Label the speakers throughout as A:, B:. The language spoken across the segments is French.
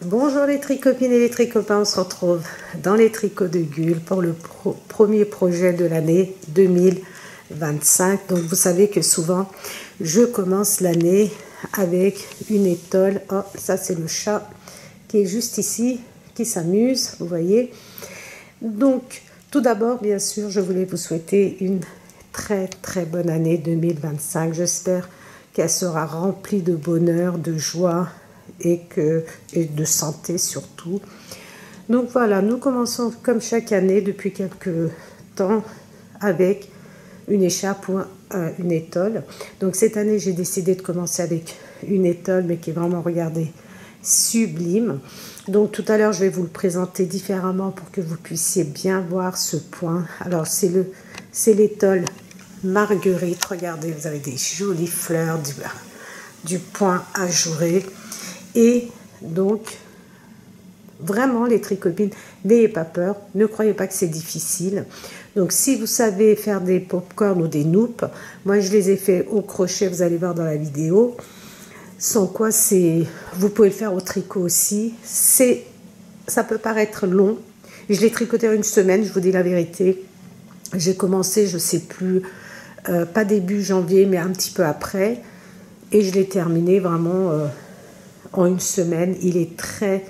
A: Bonjour les tricopines et les tricopains, on se retrouve dans les tricots de Gul pour le premier projet de l'année 2025. Donc vous savez que souvent je commence l'année avec une étole. Oh, ça c'est le chat qui est juste ici, qui s'amuse, vous voyez. Donc tout d'abord, bien sûr, je voulais vous souhaiter une très bonne année 2025. J'espère qu'elle sera remplie de bonheur, de joie et de santé surtout. Donc voilà, nous commençons comme chaque année depuis quelques temps avec une écharpe ou une étole. Donc cette année, j'ai décidé de commencer avec une étole, mais qui est vraiment, regardez, sublime. Donc tout à l'heure, je vais vous le présenter différemment pour que vous puissiez bien voir ce point. Alors c'est l'étole Marguerite. Regardez, vous avez des jolies fleurs, du point ajouré. Et donc, vraiment les tricopines, n'ayez pas peur, ne croyez pas que c'est difficile. Donc si vous savez faire des pop-corn ou des noupes, moi je les ai fait au crochet, vous allez voir dans la vidéo. Sans quoi, vous pouvez le faire au tricot aussi. Ça peut paraître long. Je l'ai tricoté en une semaine, je vous dis la vérité. J'ai commencé, je ne sais plus, pas début janvier, mais un petit peu après. Et je l'ai terminé vraiment en une semaine. Il est très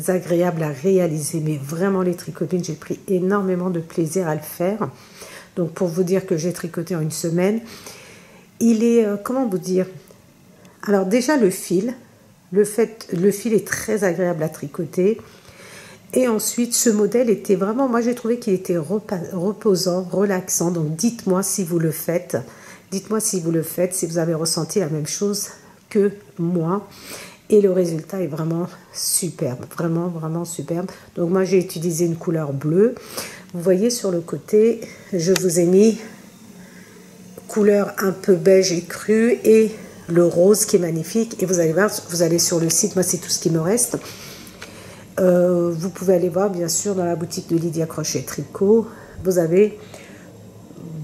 A: agréable à réaliser, mais vraiment les tricopines, j'ai pris énormément de plaisir à le faire. Donc pour vous dire que j'ai tricoté en une semaine, il est, comment vous dire, alors déjà le fil est très agréable à tricoter. Et ensuite ce modèle était vraiment, moi j'ai trouvé qu'il était reposant, relaxant. Donc dites-moi si vous le faites, si vous avez ressenti la même chose que moi. Et le résultat est vraiment superbe, vraiment superbe. Donc moi j'ai utilisé une couleur bleue. Vous voyez sur le côté, je vous ai mis couleur un peu beige et crue et le rose qui est magnifique. Et vous allez voir, vous allez sur le site, moi c'est tout ce qui me reste. Vous pouvez aller voir bien sûr dans la boutique de Lydia Crochet Tricot. Vous avez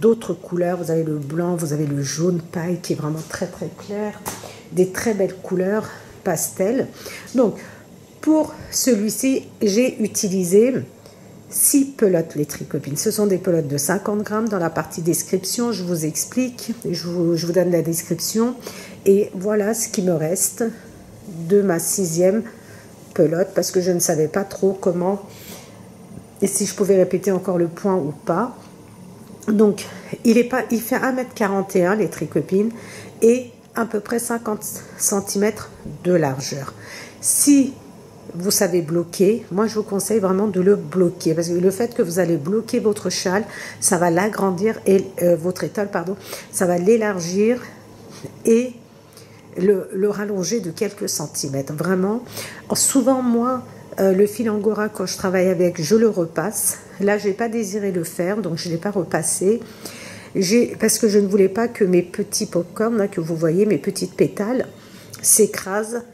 A: d'autres couleurs, vous avez le blanc, vous avez le jaune paille qui est vraiment très clair. Des très belles couleurs pastel. Donc pour celui-ci, j'ai utilisé 6 pelotes les tricopines. Ce sont des pelotes de 50 grammes. Dans la partie description, je vous explique, je vous donne la description. Et voilà ce qui me reste de ma 6e pelote, parce que je ne savais pas trop comment et si je pouvais répéter encore le point ou pas. Donc il fait 1,41 m les tricopines et à peu près 50 cm de largeur. Si vous savez bloquer, moi je vous conseille vraiment de le bloquer, parce que le fait que vous allez bloquer votre châle, ça va l'agrandir, et votre étole, pardon, ça va l'élargir et le rallonger de quelques centimètres. Vraiment, souvent moi, le fil Angora, quand je travaille avec, je le repasse. Là, je n'ai pas désiré le faire, donc je ne l'ai pas repassé. Parce que je ne voulais pas que mes petits popcorn, là, que vous voyez, mes petites pétales, s'écrasent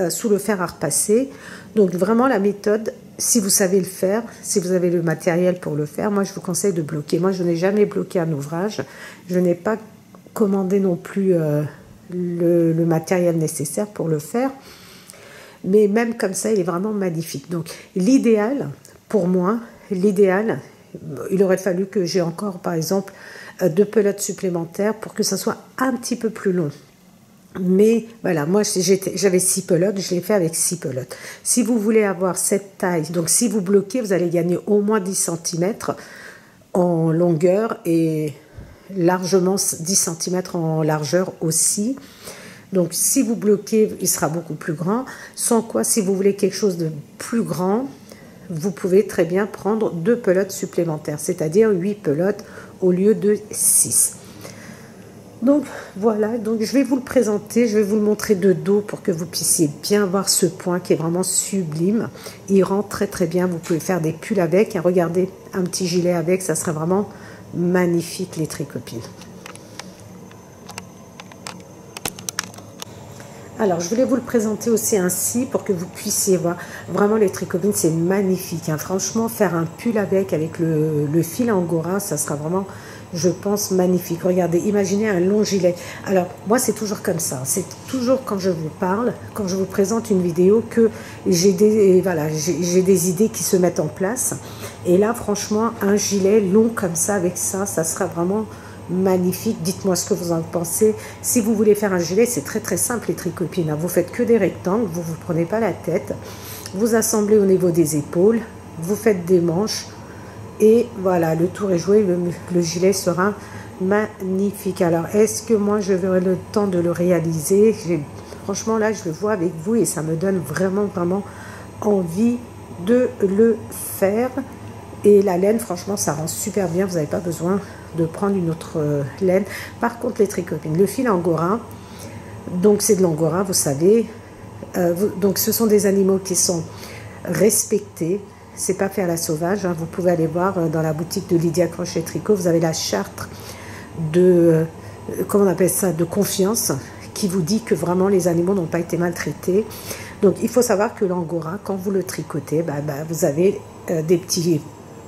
A: sous le fer à repasser. Donc vraiment la méthode, si vous savez le faire, si vous avez le matériel pour le faire, moi je vous conseille de bloquer. Moi je n'ai jamais bloqué un ouvrage, je n'ai pas commandé non plus le matériel nécessaire pour le faire. Mais même comme ça, il est vraiment magnifique. Donc l'idéal, pour moi, il aurait fallu que j'ai encore, par exemple, 2 pelotes supplémentaires pour que ça soit un petit peu plus long. Mais voilà, moi j'avais 6 pelotes, je l'ai fait avec 6 pelotes. Si vous voulez avoir cette taille, donc si vous bloquez, vous allez gagner au moins 10 cm en longueur et largement 10 cm en largeur aussi. Donc si vous bloquez, il sera beaucoup plus grand. Sans quoi, si vous voulez quelque chose de plus grand, vous pouvez très bien prendre 2 pelotes supplémentaires, c'est-à-dire 8 pelotes au lieu de 6. Donc voilà, donc je vais vous le présenter, je vais vous le montrer de dos pour que vous puissiez bien voir ce point qui est vraiment sublime. Il rend très bien, vous pouvez faire des pulls avec, et regardez, un petit gilet avec, ça serait vraiment magnifique les tricopines. Alors, je voulais vous le présenter aussi ainsi pour que vous puissiez voir. Vraiment, les tricopines, c'est magnifique, hein. Franchement, faire un pull avec le fil Angora, ça sera vraiment je pense, magnifique. Regardez, imaginez un long gilet. Alors, moi, c'est toujours comme ça. C'est toujours quand je vous parle, quand je vous présente une vidéo, que j'ai des idées qui se mettent en place. Et là, franchement, un gilet long comme ça, avec ça, ça sera vraiment magnifique. Dites-moi ce que vous en pensez. Si vous voulez faire un gilet, c'est très très simple, les tricopines. Vous faites que des rectangles, vous ne vous prenez pas la tête. Vous assemblez au niveau des épaules, vous faites des manches. Et voilà, le tour est joué, le gilet sera magnifique. Alors, est-ce que moi, je verrai le temps de le réaliser? Franchement, là, je le vois avec vous et ça me donne vraiment, vraiment envie de le faire. Et la laine, franchement, ça rend super bien. Vous n'avez pas besoin de prendre une autre laine. Par contre, les tricopines, le fil angora, donc c'est de l'angora, vous savez. Donc, ce sont des animaux qui sont respectés. C'est pas fait à la sauvage, hein. Vous pouvez aller voir dans la boutique de Lydia Crochet Tricot, vous avez la charte de, comment on appelle ça, de confiance, qui vous dit que vraiment les animaux n'ont pas été maltraités. Donc il faut savoir que l'angora, quand vous le tricotez, vous avez des petits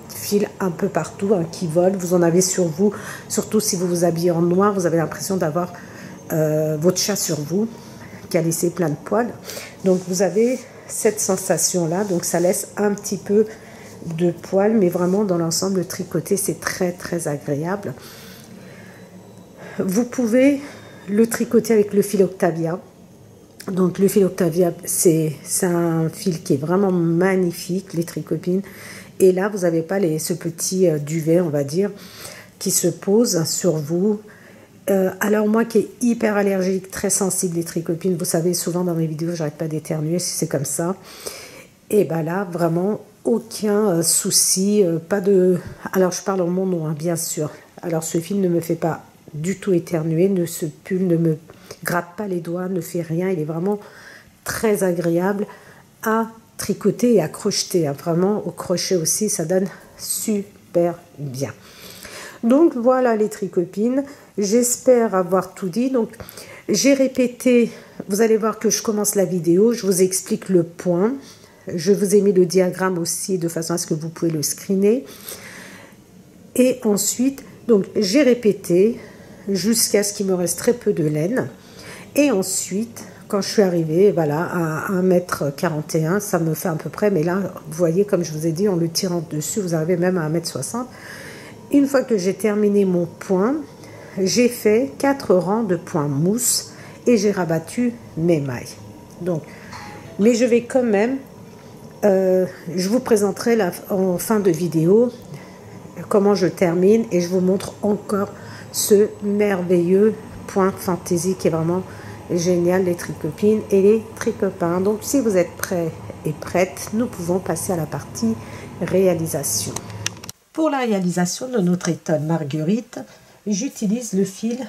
A: fils un peu partout, hein, qui volent. Vous en avez sur vous, surtout si vous vous habillez en noir, vous avez l'impression d'avoir votre chat sur vous, qui a laissé plein de poils. Donc vous avez cette sensation là, donc ça laisse un petit peu de poils, mais vraiment dans l'ensemble le tricoter c'est très très agréable. Vous pouvez le tricoter avec le fil Octavia. Donc le fil Octavia, c'est un fil qui est vraiment magnifique, les tricopines. Et là vous n'avez pas ce petit duvet, on va dire, qui se pose sur vous. Alors moi qui est hyper allergique, très sensible les tricopines, vous savez souvent dans mes vidéos j'arrête pas d'éternuer si c'est comme ça, et là vraiment aucun souci, pas de... Alors je parle en mon nom, hein, bien sûr. Alors ce fil ne me fait pas du tout éternuer, ce pull ne me gratte pas les doigts, ne fait rien, il est vraiment très agréable à tricoter et à crocheter, hein. Vraiment au crochet aussi ça donne super bien. Donc voilà les tricopines, j'espère avoir tout dit. Donc j'ai répété, vous allez voir que je commence la vidéo, je vous explique le point. Je vous ai mis le diagramme aussi de façon à ce que vous pouvez le screener. Et ensuite, donc j'ai répété jusqu'à ce qu'il me reste très peu de laine. Et ensuite, quand je suis arrivée à 1,41 m, ça me fait à peu près, mais là, vous voyez, comme je vous ai dit, en le tirant dessus, vous arrivez même à 1,60 m. Une fois que j'ai terminé mon point, j'ai fait 4 rangs de points mousse et j'ai rabattu mes mailles. Donc, mais je vais quand même, je vous présenterai en fin de vidéo comment je termine et je vous montre encore ce merveilleux point fantaisie qui est vraiment génial, les tricopines et les tricopains. Donc, si vous êtes prêts et prêtes, nous pouvons passer à la partie réalisation. Pour la réalisation de notre étole Marguerite, j'utilise le fil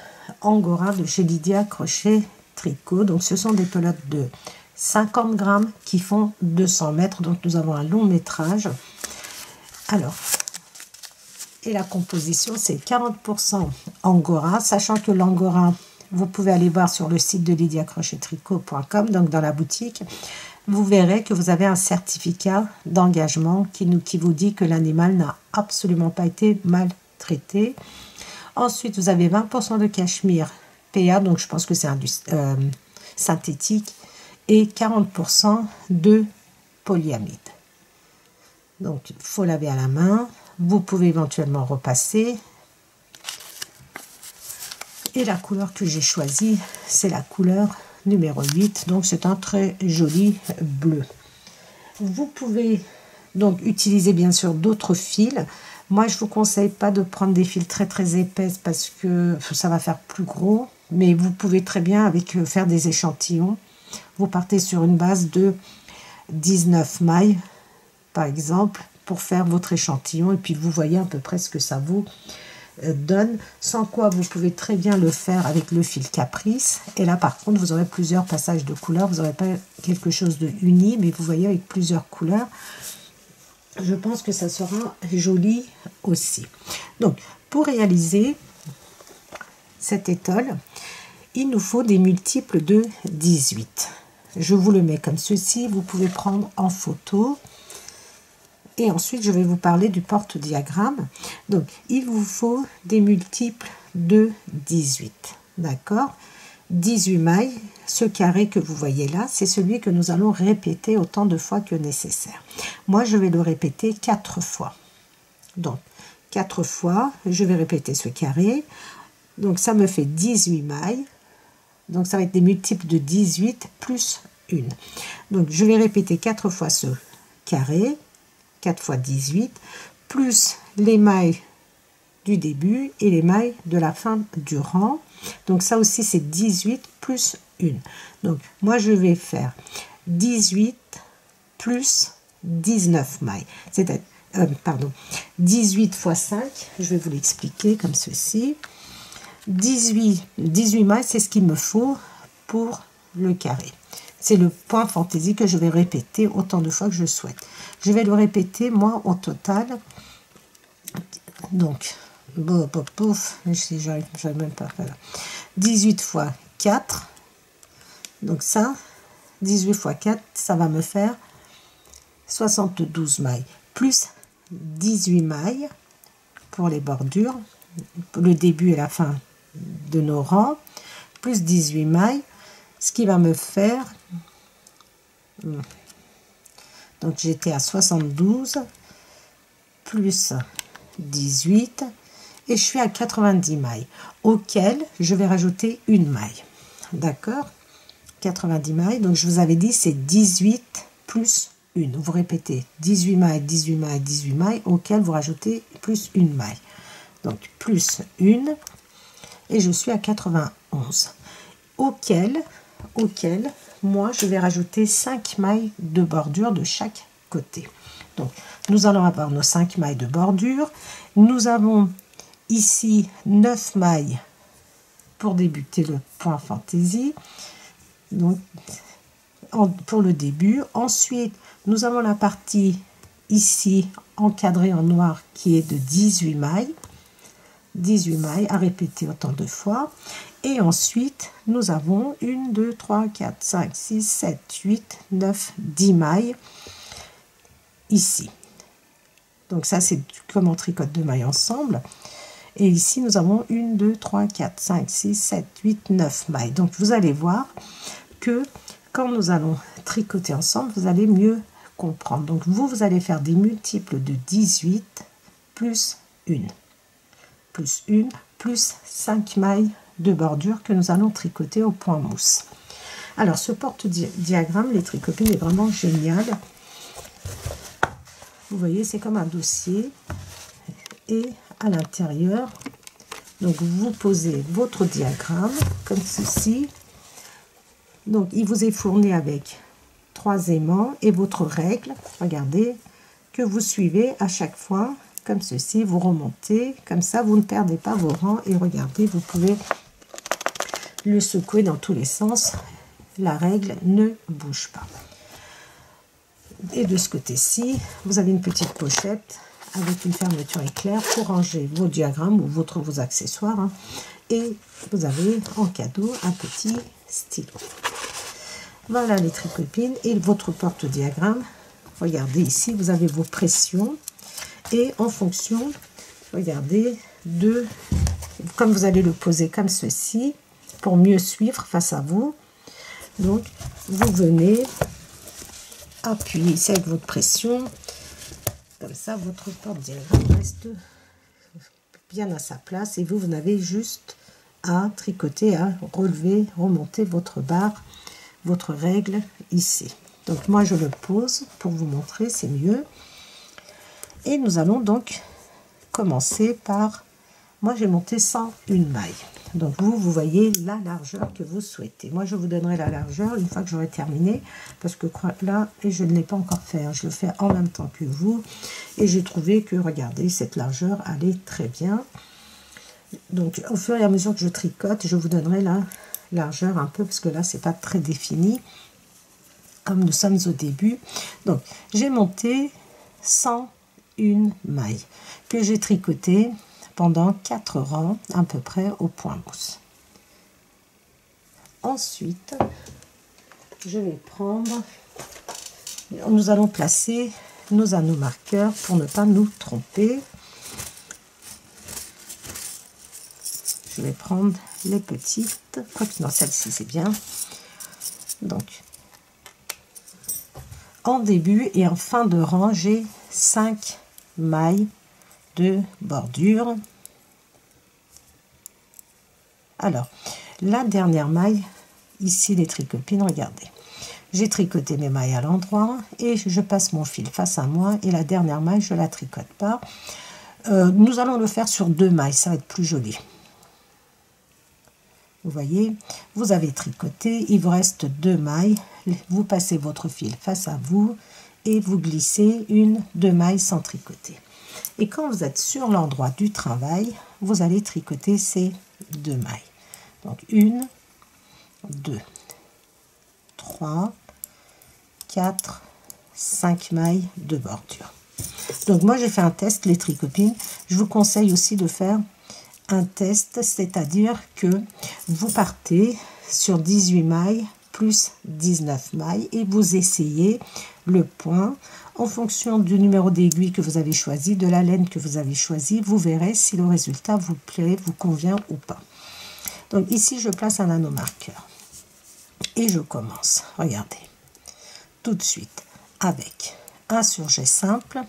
A: angora de chez Lydia Crochet Tricot. Donc ce sont des pelotes de 50 grammes qui font 200 mètres. Donc nous avons un long métrage. Alors, et la composition c'est 40% angora, sachant que l'angora, vous pouvez aller voir sur le site de lydiacrochettricot.com, donc dans la boutique. Vous verrez que vous avez un certificat d'engagement qui vous dit que l'animal n'a absolument pas été maltraité. Ensuite, vous avez 20% de cachemire PA, donc je pense que c'est synthétique, et 40% de polyamide. Donc, il faut laver à la main. Vous pouvez éventuellement repasser. Et la couleur que j'ai choisie, c'est la couleur numéro 8, donc c'est un très joli bleu. Vous pouvez donc utiliser bien sûr d'autres fils. Moi je vous conseille pas de prendre des fils très très épaisses parce que ça va faire plus gros, mais vous pouvez très bien faire des échantillons. Vous partez sur une base de 19 mailles par exemple pour faire votre échantillon et puis vous voyez à peu près ce que ça vous donne, sans quoi vous pouvez très bien le faire avec le fil caprice. Et là par contre vous aurez plusieurs passages de couleurs, vous n'aurez pas quelque chose de uni, mais vous voyez avec plusieurs couleurs. Je pense que ça sera joli aussi. Donc pour réaliser cette étole, il nous faut des multiples de 18. Je vous le mets comme ceci, vous pouvez prendre en photo. Et ensuite, je vais vous parler du porte-diagramme. Donc, il vous faut des multiples de 18. D'accord? 18 mailles, ce carré que vous voyez là, c'est celui que nous allons répéter autant de fois que nécessaire. Moi, je vais le répéter 4 fois. Donc, 4 fois, je vais répéter ce carré. Donc, ça me fait 18 mailles. Donc, ça va être des multiples de 18 plus 1. Donc, je vais répéter 4 fois ce carré, 4 fois 18, plus les mailles du début et les mailles de la fin du rang. Donc, ça aussi, c'est 18 plus 1. Donc, moi, je vais faire 18 plus 19 mailles. C'est-à-dire, 18 fois 5, je vais vous l'expliquer comme ceci. 18 mailles, c'est ce qu'il me faut pour le carré. C'est le point fantaisie que je vais répéter autant de fois que je souhaite. Je vais le répéter, moi, au total. Donc, j'arrive même pas. Voilà. 18 fois 4. Donc ça, 18 fois 4, ça va me faire 72 mailles. Plus 18 mailles pour les bordures, le début et la fin de nos rangs, plus 18 mailles, ce qui va me faire, donc j'étais à 72 plus 18 et je suis à 90 mailles auquel je vais rajouter une maille. D'accord? 90 mailles, donc je vous avais dit c'est 18 plus 1. Vous répétez 18 mailles, 18 mailles, 18 mailles auquel vous rajoutez plus une maille. Donc plus 1 et je suis à 91 auquel moi je vais rajouter 5 mailles de bordure de chaque côté. Donc nous allons avoir nos 5 mailles de bordure. Nous avons ici 9 mailles pour débuter le point fantaisie. Donc pour le début. Ensuite nous avons la partie ici encadrée en noir qui est de 18 mailles. 18 mailles à répéter autant de fois. Et ensuite, nous avons 1, 2, 3, 4, 5, 6, 7, 8, 9, 10 mailles ici. Donc ça, c'est comme on tricote 2 mailles ensemble. Et ici, nous avons 1, 2, 3, 4, 5, 6, 7, 8, 9 mailles. Donc, vous allez voir que quand nous allons tricoter ensemble, vous allez mieux comprendre. Donc, vous allez faire des multiples de 18 plus 1. Plus 1, plus 5 mailles de bordure que nous allons tricoter au point mousse. Alors, ce porte-diagramme, les tricopines, est vraiment génial. Vous voyez, c'est comme un dossier. Et à l'intérieur, donc vous posez votre diagramme, comme ceci. Donc, il vous est fourni avec 3 aimants et votre règle, regardez, que vous suivez à chaque fois. Comme ceci, vous remontez, comme ça vous ne perdez pas vos rangs et regardez, vous pouvez le secouer dans tous les sens, la règle ne bouge pas. Et de ce côté-ci, vous avez une petite pochette avec une fermeture éclair pour ranger vos diagrammes ou vos accessoires, hein. Et vous avez en cadeau un petit stylo. Voilà les tricopines et votre porte-diagramme. Regardez ici, vous avez vos pressions. Et en fonction, regardez, comme vous allez le poser comme ceci, pour mieux suivre face à vous. Donc, vous venez appuyer ici avec votre pression. Comme ça, votre porte-diagramme reste bien à sa place. Et vous n'avez juste à tricoter, à relever, remonter votre barre, votre règle ici. Donc, moi, je le pose pour vous montrer, c'est mieux. Et nous allons donc commencer par, moi j'ai monté 101 mailles. Donc vous voyez la largeur que vous souhaitez. Moi je vous donnerai la largeur une fois que j'aurai terminé. Parce que là, et je ne l'ai pas encore fait, hein, je le fais en même temps que vous. Et j'ai trouvé que, regardez, cette largeur allait très bien. Donc au fur et à mesure que je tricote, je vous donnerai la largeur un peu, parce que là c'est pas très défini. Comme nous sommes au début. Donc j'ai monté 101 maille que j'ai tricoté pendant 4 rangs à peu près au point mousse. Ensuite, je vais prendre, nous allons placer nos anneaux marqueurs pour ne pas nous tromper. Je vais prendre les petites, quoique non, celle-ci c'est bien. Donc, en début et en fin de rang, j'ai 5 mailles de bordure. Alors, la dernière maille, ici les tricopines, regardez. J'ai tricoté mes mailles à l'endroit et je passe mon fil face à moi et la dernière maille, je la tricote pas. Nous allons le faire sur 2 mailles, ça va être plus joli. Vous voyez, vous avez tricoté, il vous reste 2 mailles, vous passez votre fil face à vous et vous glissez 2 mailles sans tricoter. Et quand vous êtes sur l'endroit du travail, vous allez tricoter ces 2 mailles. Donc 1, 2, 3, 4, 5 mailles de bordure. Donc moi j'ai fait un test, les tricopines. Je vous conseille aussi de faire un test, c'est-à-dire que vous partez sur 18 mailles plus 19 mailles et vous essayez le point en fonction du numéro d'aiguille que vous avez choisi, de la laine que vous avez choisi. Vous verrez si le résultat vous plaît, vous convient ou pas. Donc ici je place un anneau marqueur et je commence, regardez, tout de suite avec un surjet simple.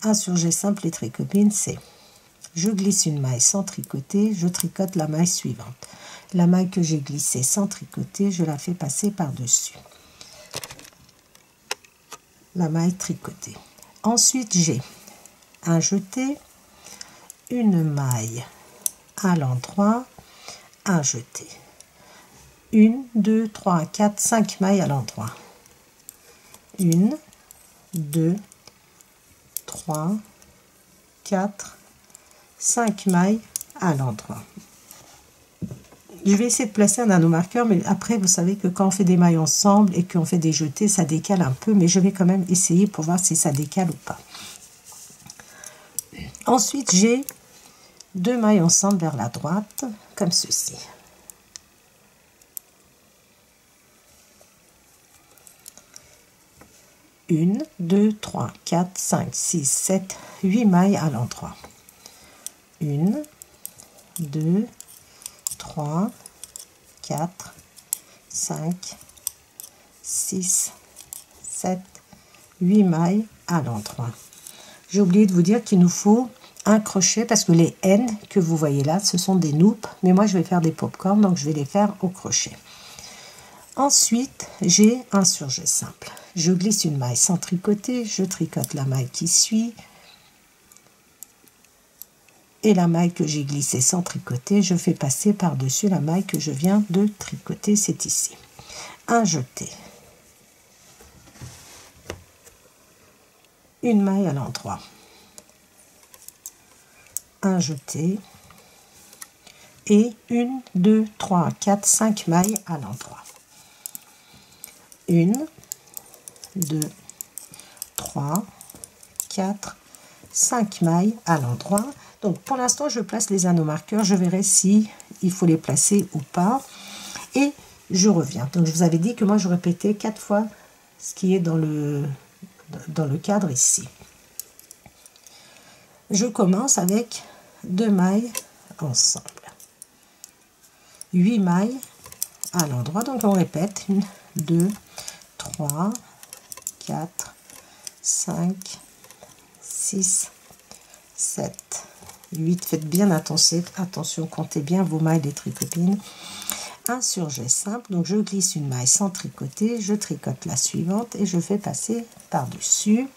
A: Un surjet simple, les tricopines, c'est je glisse une maille sans tricoter, je tricote la maille suivante. La maille que j'ai glissée sans tricoter, je la fais passer par-dessus. La maille tricotée. Ensuite, j'ai un jeté, une maille à l'endroit, un jeté. 1, 2, 3, 4, 5 mailles à l'endroit. 1, 2, 3, 4, 5 mailles à l'endroit. Je vais essayer de placer un anneau marqueur, mais après vous savez que quand on fait des mailles ensemble et qu'on fait des jetés, ça décale un peu, mais je vais quand même essayer pour voir si ça décale ou pas. Ensuite, j'ai 2 mailles ensemble vers la droite, comme ceci. Une, 2, 3, 4, 5, 6, 7, 8 mailles à l'endroit. 1, 2, 3, 4, 5, 6, 7, 8 mailles à l'endroit. J'ai oublié de vous dire qu'il nous faut un crochet parce que les N que vous voyez là, ce sont des noupes, mais moi je vais faire des pop-corn, donc je vais les faire au crochet. Ensuite, j'ai un surjet simple. Je glisse une maille sans tricoter, je tricote la maille qui suit. Et la maille que j'ai glissée sans tricoter, je fais passer par-dessus la maille que je viens de tricoter, c'est ici. Un jeté. Une maille à l'endroit. Un jeté. Et 1, 2, 3, 4, 5 mailles à l'endroit. 1, 2, 3, 4, 5 mailles à l'endroit. Donc pour l'instant je place les anneaux marqueurs, je verrai si il faut les placer ou pas et je reviens. Donc je vous avais dit que moi je répétais 4 fois ce qui est dans le cadre ici. Je commence avec 2 mailles ensemble, 8 mailles à l'endroit, donc on répète 1, 2, 3, 4, 5, 6, 7, 8, faites bien attention, comptez bien vos mailles des tricopines. Un surjet simple, donc je glisse une maille sans tricoter, je tricote la suivante et je fais passer par-dessus.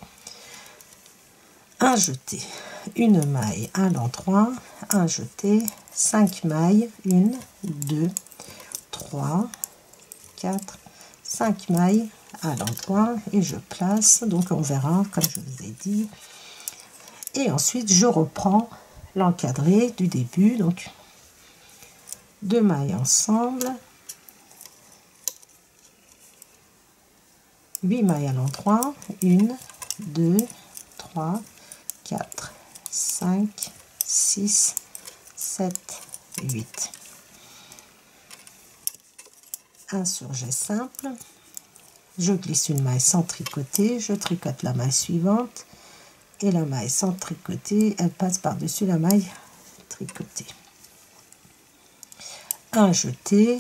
A: Un jeté, une maille à l'endroit, un jeté, 5 mailles, 1, 2, 3, 4, 5 mailles à l'endroit et je place, donc on verra comme je vous ai dit. Et ensuite je reprends l'encadré du début, donc 2 mailles ensemble, 8 mailles à l'endroit, 1, 2, 3, 4, 5, 6, 7, 8. Un surjet simple, je glisse une maille sans tricoter, je tricote la maille suivante et la maille sans tricoter, elle passe par-dessus la maille tricotée. Un jeté,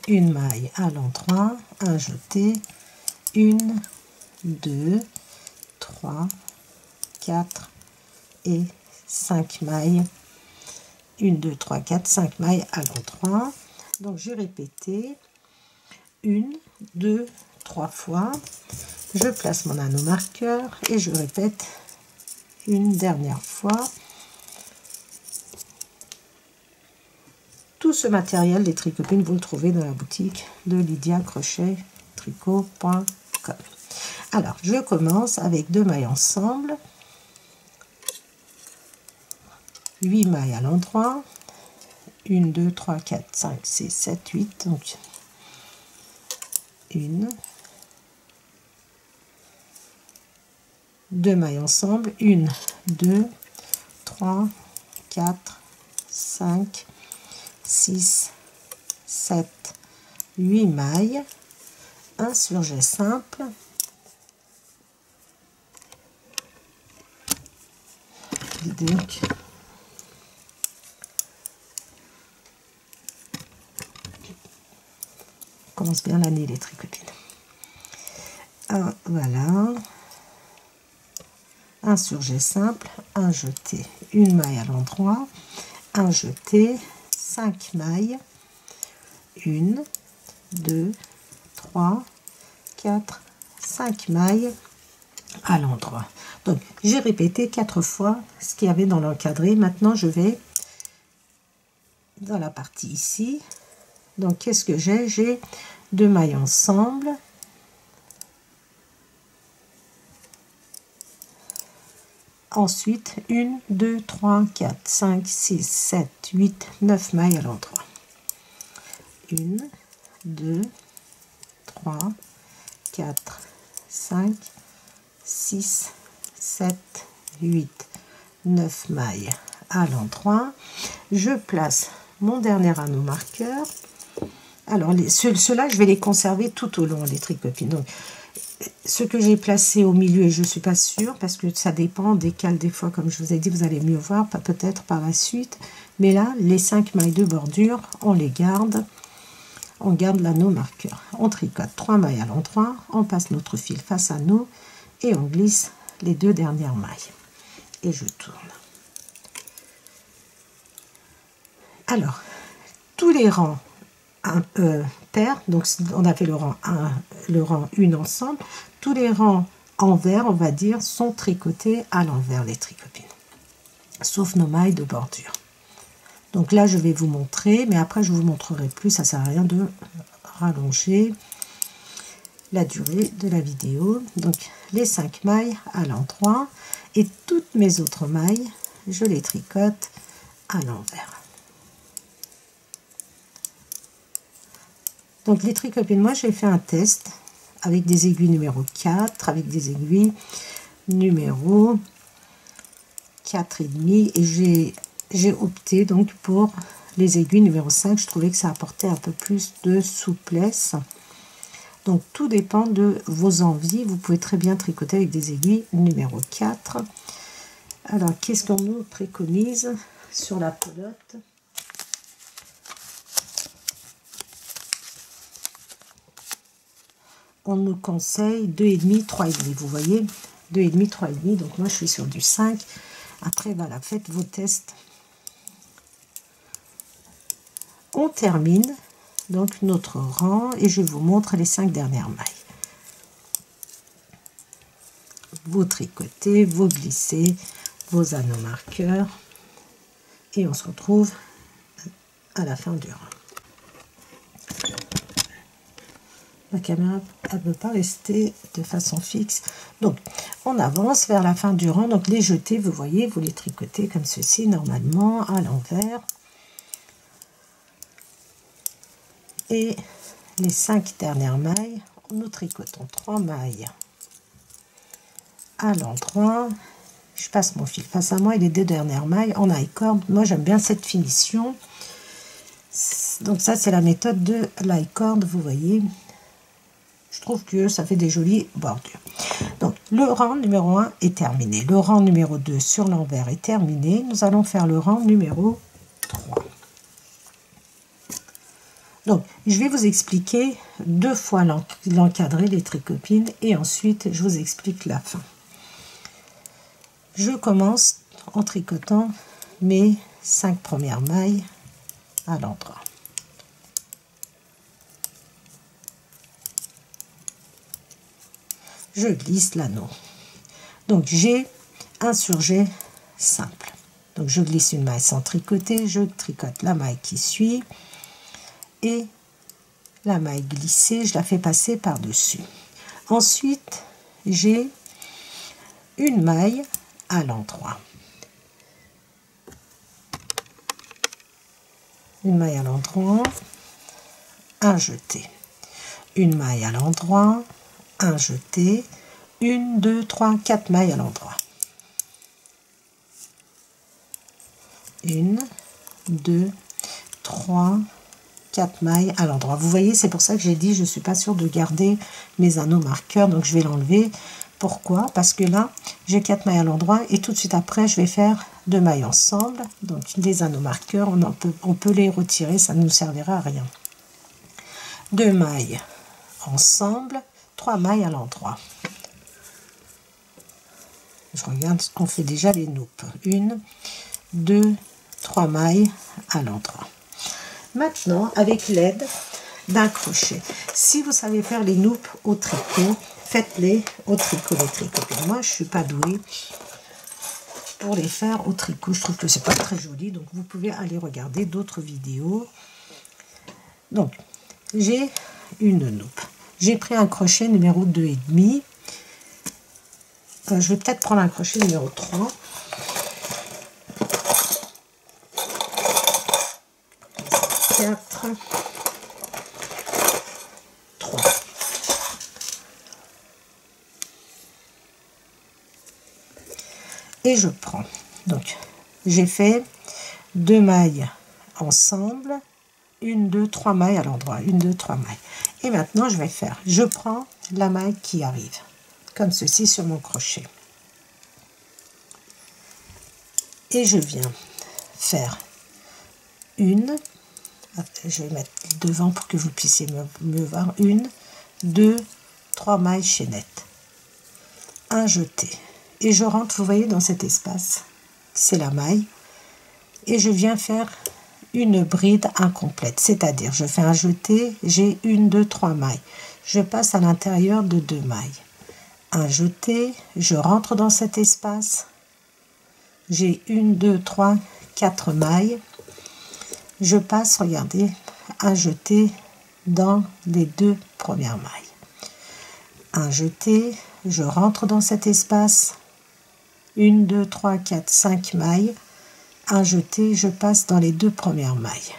A: une maille à l'endroit, un jeté, une, 2, 3, 4 et 5 mailles. 1, 2, 3, 4, 5 mailles à l'endroit. Donc j'ai répété 1, 2, 3 fois. Je place mon anneau marqueur et je répète une dernière fois. Tout ce matériel des tricopines, vous le trouvez dans la boutique de lydiacrochettricot.com. Alors, je commence avec 2 mailles ensemble, 8 mailles à l'endroit, 1, 2, 3, 4, 5, 6, 7, 8, donc 1, 2 mailles ensemble, 1, 2, 3, 4, 5, 6, 7, 8 mailles, un surjet simple, donc on commence bien l'année les tricotines. Voilà, un surjet simple, un jeté, une maille à l'endroit, un jeté, 5 mailles, 1, 2, 3, 4, 5 mailles à l'endroit. Donc j'ai répété 4 fois ce qu'il y avait dans l'encadré. Maintenant je vais dans la partie ici. Donc qu'est-ce que j'ai? J'ai 2 mailles ensemble, ensuite 1, 2, 3, 4, 5, 6, 7, 8, 9 mailles à l'endroit. 1, 2, 3, 4, 5, 6, 7, 8, 9 mailles à l'endroit. Je place mon dernier anneau marqueur. Alors, ceux-là, je vais les conserver tout au long, les tricopines. Donc, ce que j'ai placé au milieu, je ne suis pas sûre, parce que ça dépend, on décale des fois, comme je vous ai dit, vous allez mieux voir, peut-être par la suite. Mais là, les 5 mailles de bordure, on les garde. On garde l'anneau marqueur. On tricote 3 mailles à l'endroit, on passe notre fil face à nous et on glisse les 2 dernières mailles. Et je tourne. Alors, tous les rangs pairs, donc on a fait le rang 1, le rang 1 ensemble, tous les rangs envers, on va dire, sont tricotés à l'envers, les tricopines, sauf nos mailles de bordure. Donc là, je vais vous montrer, mais après, je vous montrerai plus, ça ne sert à rien de rallonger la durée de la vidéo. Donc, les 5 mailles à l'endroit et toutes mes autres mailles, je les tricote à l'envers. Donc, les tricopines, moi, j'ai fait un test avec des aiguilles numéro 4, avec des aiguilles numéro 4,5 et j'ai opté donc pour les aiguilles numéro 5. Je trouvais que ça apportait un peu plus de souplesse. Donc, tout dépend de vos envies. Vous pouvez très bien tricoter avec des aiguilles numéro 4. Alors, qu'est-ce qu'on nous préconise sur la pelote? On nous conseille 2,5, 3,5. Vous voyez, 2,5, 3,5. Donc, moi, je suis sur du 5. Après, voilà, faites vos tests. On termine donc notre rang et je vous montre les 5 dernières mailles. Vous tricotez, vous glissez vos anneaux marqueurs et on se retrouve à la fin du rang. La caméra, elle ne peut pas rester de façon fixe. Donc, on avance vers la fin du rang. Donc, les jetés, vous voyez, vous les tricotez comme ceci, normalement, à l'envers. Et les 5 dernières mailles, nous tricotons 3 mailles à l'endroit. Je passe mon fil face à moi et les 2 dernières mailles en I-cord. Moi, j'aime bien cette finition. Donc, ça, c'est la méthode de l'I-cord, vous voyez. Je trouve que ça fait des jolies bordures. Donc, le rang numéro 1 est terminé. Le rang numéro 2 sur l'envers est terminé. Nous allons faire le rang numéro 3. Donc, je vais vous expliquer 2 fois l'encadré, les tricopines, et ensuite, je vous explique la fin. Je commence en tricotant mes 5 premières mailles à l'endroit. Je glisse l'anneau. Donc, j'ai un surjet simple. Donc, je glisse une maille sans tricoter, je tricote la maille qui suit et la maille glissée, je la fais passer par-dessus. Ensuite, j'ai une maille à l'endroit. Une maille à l'endroit, un jeté. Une maille à l'endroit, un jeté. 1, 2, 3, 4 mailles à l'endroit. 1, 2, 3, 4 mailles à l'endroit. Vous voyez, c'est pour ça que j'ai dit je ne suis pas sûre de garder mes anneaux marqueurs, donc je vais l'enlever. Pourquoi? Parce que là, j'ai 4 mailles à l'endroit et tout de suite après, je vais faire 2 mailles ensemble. Donc, les anneaux marqueurs, on peut les retirer, ça ne nous servira à rien. 2 mailles ensemble, 3 mailles à l'endroit. Je regarde, on fait déjà les noupes. 1, 2, 3 mailles à l'endroit. Maintenant, avec l'aide d'un crochet. Si vous savez faire les noupes au tricot, faites-les au tricot, les tricots. Moi, je ne suis pas douée pour les faire au tricot. Je trouve que c'est pas très joli, donc vous pouvez aller regarder d'autres vidéos. Donc, j'ai une noupe. J'ai pris un crochet numéro 2,5. Je vais peut-être prendre un crochet numéro 3. Quatre, 3. Et je prends. Donc, j'ai fait 2 mailles ensemble, 1, 2, 3 mailles à l'endroit, 1, 2, 3 mailles. Et maintenant, je vais faire, je prends la maille qui arrive, comme ceci sur mon crochet. Et je viens faire une, je vais mettre devant pour que vous puissiez mieux voir, 1, 2, 3 mailles chaînettes, un jeté. Et je rentre, vous voyez, dans cet espace, c'est la maille, et je viens faire une bride incomplète, c'est-à-dire je fais un jeté, j'ai 1, 2, 3 mailles, je passe à l'intérieur de 2 mailles, un jeté, je rentre dans cet espace, j'ai 1, 2, 3, 4 mailles, je passe, regardez, un jeté dans les 2 premières mailles, un jeté, je rentre dans cet espace, 1, 2, 3, 4, 5 mailles, un jeté, je passe dans les 2 premières mailles.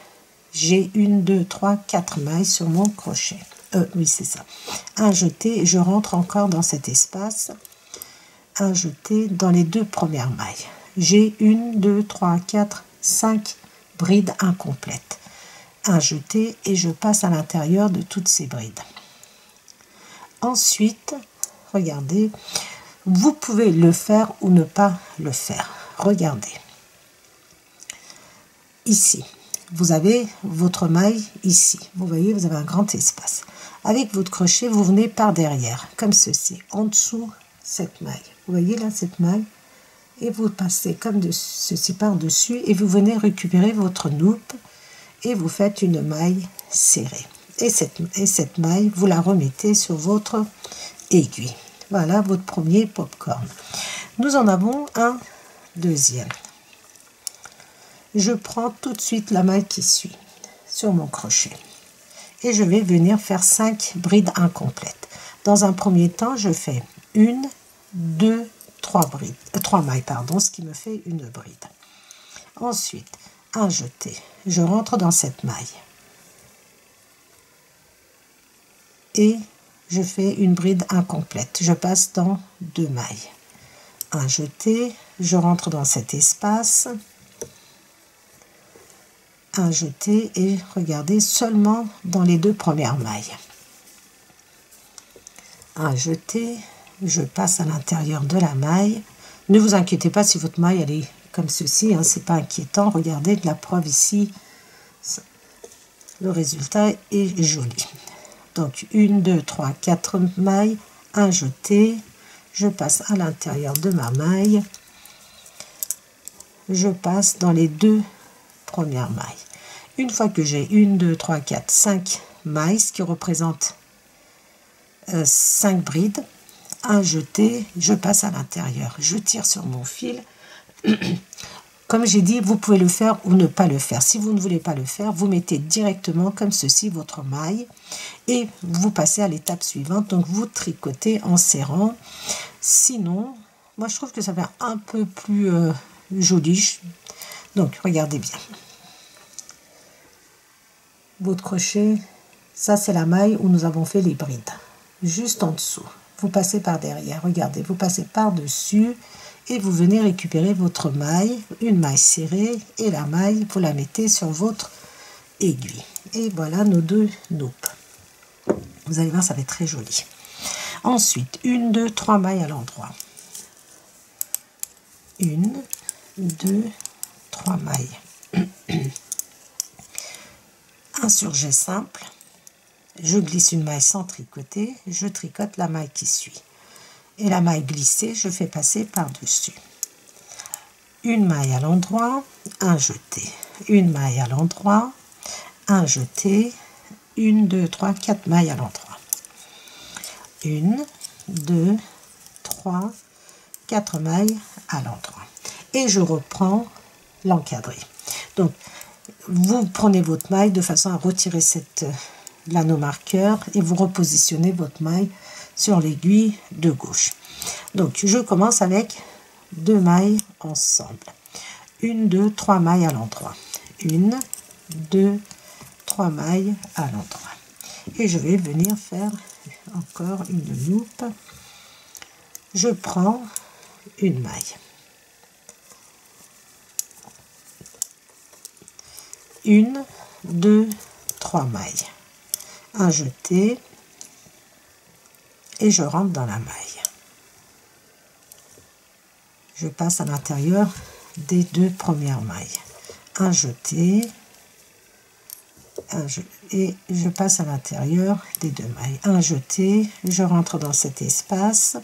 A: J'ai 1, 2, 3, 4 mailles sur mon crochet. Oui, c'est ça. Un jeté, je rentre encore dans cet espace. Un jeté dans les 2 premières mailles. J'ai 1, 2, 3, 4, 5 brides incomplètes. Un jeté et je passe à l'intérieur de toutes ces brides. Ensuite, regardez, vous pouvez le faire ou ne pas le faire. Regardez. Ici, vous avez votre maille ici. Vous voyez, vous avez un grand espace. Avec votre crochet, vous venez par derrière, comme ceci, en dessous cette maille. Vous voyez là, cette maille. Et vous passez comme ceci par-dessus et vous venez récupérer votre noupe et vous faites une maille serrée. Et cette maille, vous la remettez sur votre aiguille. Voilà votre premier popcorn. Nous en avons un deuxième. Je prends tout de suite la maille qui suit sur mon crochet. Et je vais venir faire 5 brides incomplètes. Dans un premier temps, je fais 1, 2, 3 mailles, ce qui me fait une bride. Ensuite, un jeté. Je rentre dans cette maille. Et je fais une bride incomplète. Je passe dans 2 mailles. Un jeté, je rentre dans cet espace. Un jeté et regardez seulement dans les 2 premières mailles. un jeté, je passe à l'intérieur de la maille. Ne vous inquiétez pas si votre maille elle est comme ceci, hein, c'est pas inquiétant. Regardez de la preuve ici, le résultat est joli. Donc 1, 2, 3, 4 mailles, un jeté, je passe à l'intérieur de ma maille, je passe dans les 2 premières mailles. Une fois que j'ai 1, 2, 3, 4, 5 mailles, ce qui représente 5 brides, un jeté, je passe à l'intérieur, je tire sur mon fil. Comme j'ai dit, vous pouvez le faire ou ne pas le faire. Si vous ne voulez pas le faire, vous mettez directement comme ceci votre maille et vous passez à l'étape suivante. Donc vous tricotez en serrant. Sinon, moi je trouve que ça fait un peu plus joli. Donc regardez bien. Votre crochet, ça c'est la maille où nous avons fait les brides. Juste en dessous. Vous passez par derrière. Regardez, vous passez par-dessus. Et vous venez récupérer votre maille, une maille serrée, et la maille, vous la mettez sur votre aiguille. Et voilà nos 2 noupes. Vous allez voir, ça va être très joli. Ensuite, 1, 2, 3 mailles à l'endroit. 1, 2, 3 mailles. Un surjet simple. Je glisse une maille sans tricoter. Je tricote la maille qui suit. Et la maille glissée, je fais passer par-dessus. Une maille à l'endroit, un jeté. Une maille à l'endroit, un jeté. 1, 2, 3, 4 mailles à l'endroit. 1, 2, 3, 4 mailles à l'endroit. Et je reprends l'encadré. Donc, vous prenez votre maille de façon à retirer l'anneau marqueur et vous repositionnez votre maille sur l'aiguille de gauche. Donc je commence avec 2 mailles ensemble. 1, 2, 3 mailles à l'endroit. 1, 2, 3 mailles à l'endroit. Et je vais venir faire encore une loupe. Je prends une maille. 1, 2, 3 mailles. Un jeté. Et je rentre dans la maille. Je passe à l'intérieur des 2 premières mailles. Un jeté, et je passe à l'intérieur des 2 mailles. Un jeté, je rentre dans cet espace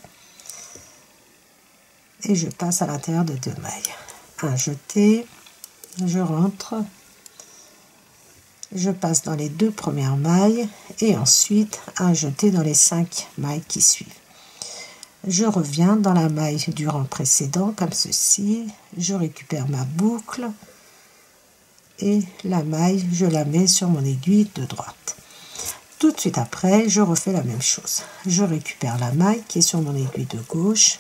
A: et je passe à l'intérieur des 2 mailles. Un jeté, je rentre, je passe dans les 2 premières mailles et ensuite un jeté dans les 5 mailles qui suivent. Je reviens dans la maille du rang précédent comme ceci, je récupère ma boucle et la maille je la mets sur mon aiguille de droite. Tout de suite après je refais la même chose, je récupère la maille qui est sur mon aiguille de gauche,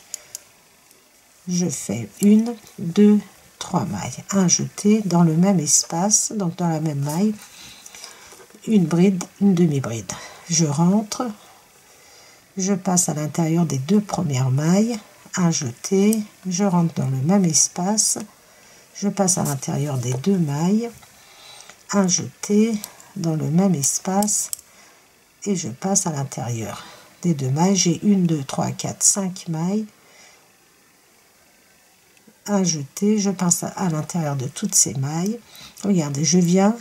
A: je fais 1, 2, 3 mailles, un jeté dans le même espace, donc dans la même maille, une bride, une demi-bride. Je rentre, je passe à l'intérieur des 2 premières mailles, un jeté, je rentre dans le même espace, je passe à l'intérieur des 2 mailles, un jeté dans le même espace et je passe à l'intérieur des 2 mailles. J'ai 1, 2, 3, 4, 5 mailles, un jeté, je passe à l'intérieur de toutes ces mailles. Regardez, je viens,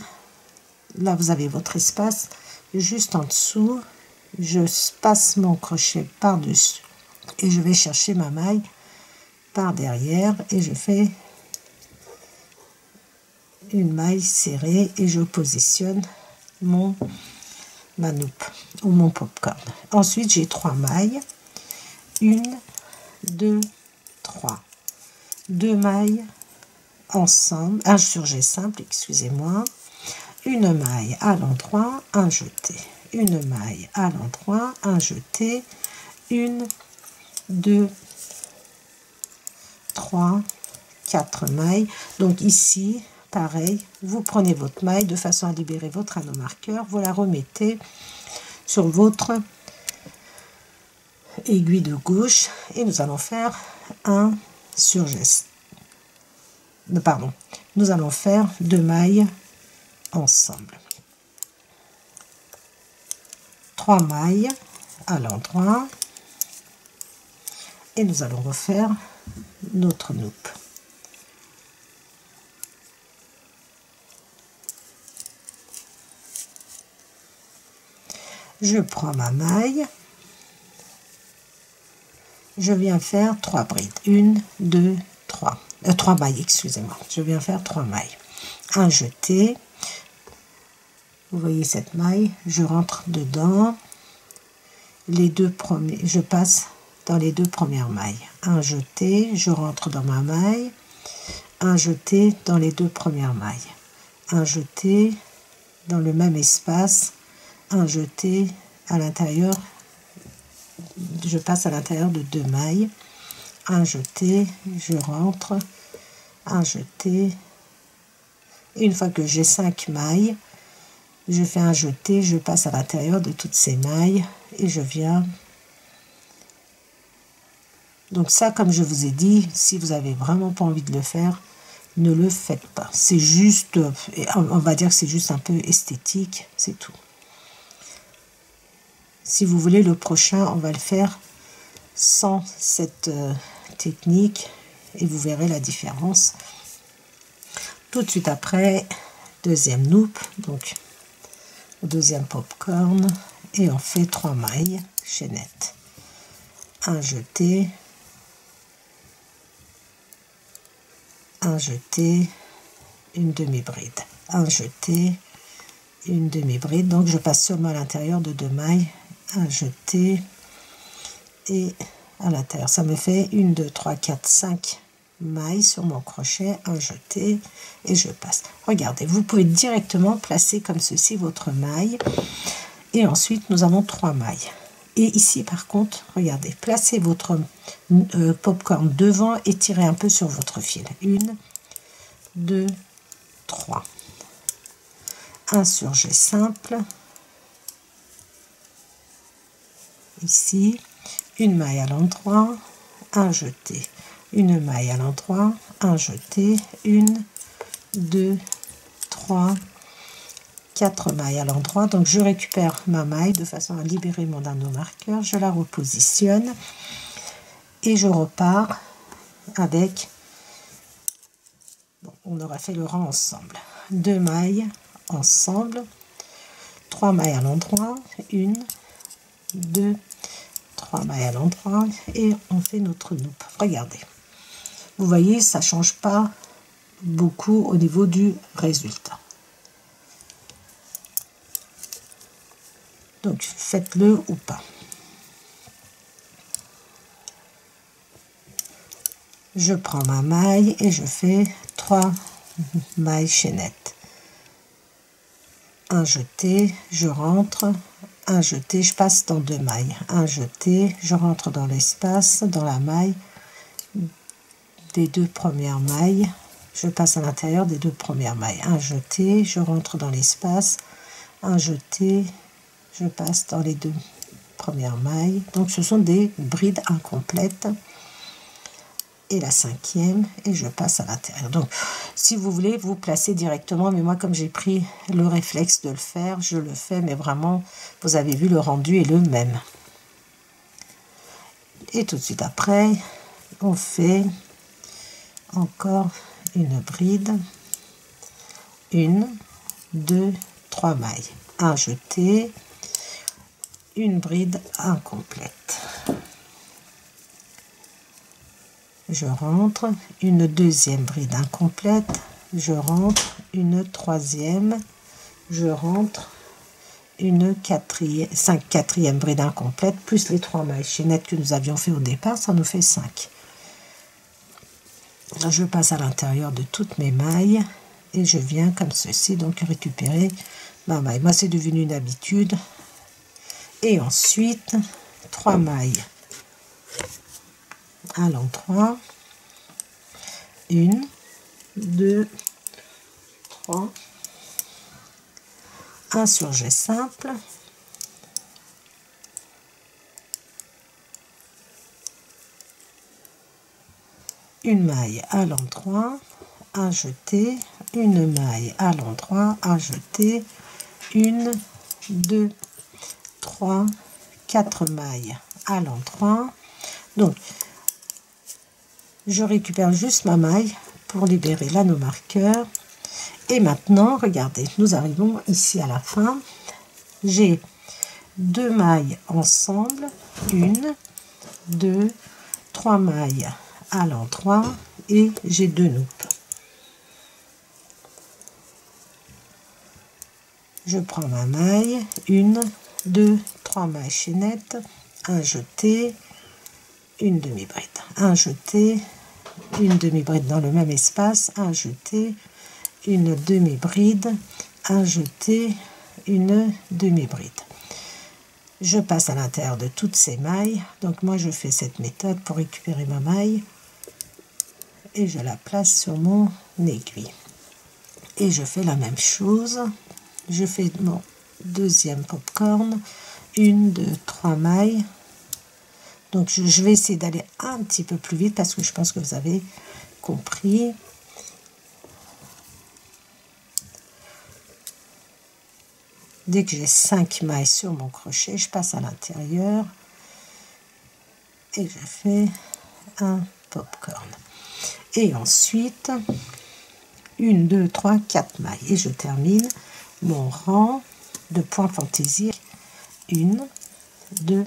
A: là vous avez votre espace, juste en dessous, je passe mon crochet par-dessus et je vais chercher ma maille par derrière et je fais une maille serrée et je positionne ma noupe ou mon popcorn. Ensuite j'ai 3 mailles, 1, 2, 3, 2 mailles ensemble, un surjet simple, excusez-moi, une maille à l'endroit, un jeté, une maille à l'endroit, un jeté, 1, 2, 3, 4 mailles. Donc ici, pareil, vous prenez votre maille de façon à libérer votre anneau marqueur, vous la remettez sur votre aiguille de gauche et nous allons faire un surjet. Pardon, nous allons faire 2 mailles ensemble. 3 mailles à l'endroit, Et nous allons refaire notre loupe. Je prends ma maille, je viens faire 3 brides, 1, 2, 3, 3 mailles, excusez-moi, je viens faire 3 mailles, un jeté, vous voyez cette maille, je rentre dedans, les deux premiers, je passe dans les 2 premières mailles, un jeté, je rentre dans ma maille, un jeté dans les 2 premières mailles, un jeté dans le même espace, un jeté à l'intérieur, je passe à l'intérieur de 2 mailles, un jeté, je rentre, un jeté, une fois que j'ai 5 mailles, je fais un jeté, je passe à l'intérieur de toutes ces mailles et je viens. Donc ça, comme je vous ai dit, si vous avez vraiment pas envie de le faire, ne le faites pas. C'est juste, on va dire que c'est juste un peu esthétique, c'est tout. Si vous voulez, le prochain, on va le faire sans cette technique et vous verrez la différence. Tout de suite après, deuxième loupe, donc deuxième popcorn, et on fait 3 mailles chaînettes. Un jeté, un jeté, une demi-bride, un jeté, une demi-bride, donc je passe seulement à l'intérieur de 2 mailles, un jeté et à l'intérieur, ça me fait 1, 2, 3, 4, 5 mailles sur mon crochet, un jeté et je passe. Regardez, vous pouvez directement placer comme ceci votre maille et ensuite nous avons 3 mailles. Et ici par contre, regardez, placez votre popcorn devant et tirez un peu sur votre fil. 1, 2, 3. Un surjet simple. Ici, une maille à l'endroit, un jeté, une maille à l'endroit, un jeté, 1, 2, 3, 4 mailles à l'endroit. Donc je récupère ma maille de façon à libérer mon anneau marqueur, je la repositionne et je repars avec, bon, on aura fait le rang ensemble, 2 mailles ensemble, 3 mailles à l'endroit, 1, 2, 3 mailles à l'endroit et on fait notre loupe. Regardez, vous voyez, ça change pas beaucoup au niveau du résultat. Donc faites-le ou pas. Je prends ma maille et je fais 3 mailles chaînettes. Un jeté, je rentre, un jeté, je passe dans 2 mailles, un jeté, je rentre dans l'espace, dans la maille des 2 premières mailles, je passe à l'intérieur des 2 premières mailles, un jeté, je rentre dans l'espace, un jeté, je passe dans les 2 premières mailles. Donc ce sont des brides incomplètes. Et la 5e, et je passe à l'intérieur. Donc si vous voulez, vous placez directement, mais moi comme j'ai pris le réflexe de le faire, je le fais, mais vraiment, vous avez vu, le rendu est le même. Et tout de suite après, on fait encore une bride, 1, 2, 3 mailles, un jeté, une bride incomplète. Je rentre, une deuxième bride incomplète, je rentre, une troisième, je rentre, une quatrième bride incomplète, plus les 3 mailles chaînettes que nous avions fait au départ, ça nous fait 5. Je passe à l'intérieur de toutes mes mailles et je viens comme ceci, donc récupérer ma maille. Moi, c'est devenu une habitude. Et ensuite, 3 mailles à l'endroit, 1, 2, 3, un surjet simple, une maille à l'endroit, un jeté, une maille à l'endroit, un jeté, 1, 2, 3, 4 mailles à l'endroit. Donc Je récupère juste ma maille pour libérer l'anneau marqueur. Et maintenant, regardez, nous arrivons ici à la fin. J'ai 2 mailles ensemble, 1, 2, 3 mailles à l'endroit et j'ai 2 loupes. Je prends ma maille, 1, 2, 3 mailles chaînettes, un jeté, une demi-bride, un jeté, une demi-bride dans le même espace, un jeté, une demi-bride, un jeté, une demi-bride. Je passe à l'intérieur de toutes ces mailles, donc moi je fais cette méthode pour récupérer ma maille et je la place sur mon aiguille. Et je fais la même chose, je fais mon deuxième popcorn, 1, 2, 3 mailles. Donc je vais essayer d'aller un petit peu plus vite parce que je pense que vous avez compris. Dès que j'ai 5 mailles sur mon crochet, je passe à l'intérieur et je fais un popcorn. Et ensuite, 1, 2, 3, 4 mailles. Et je termine mon rang de points fantaisie. 1, 2,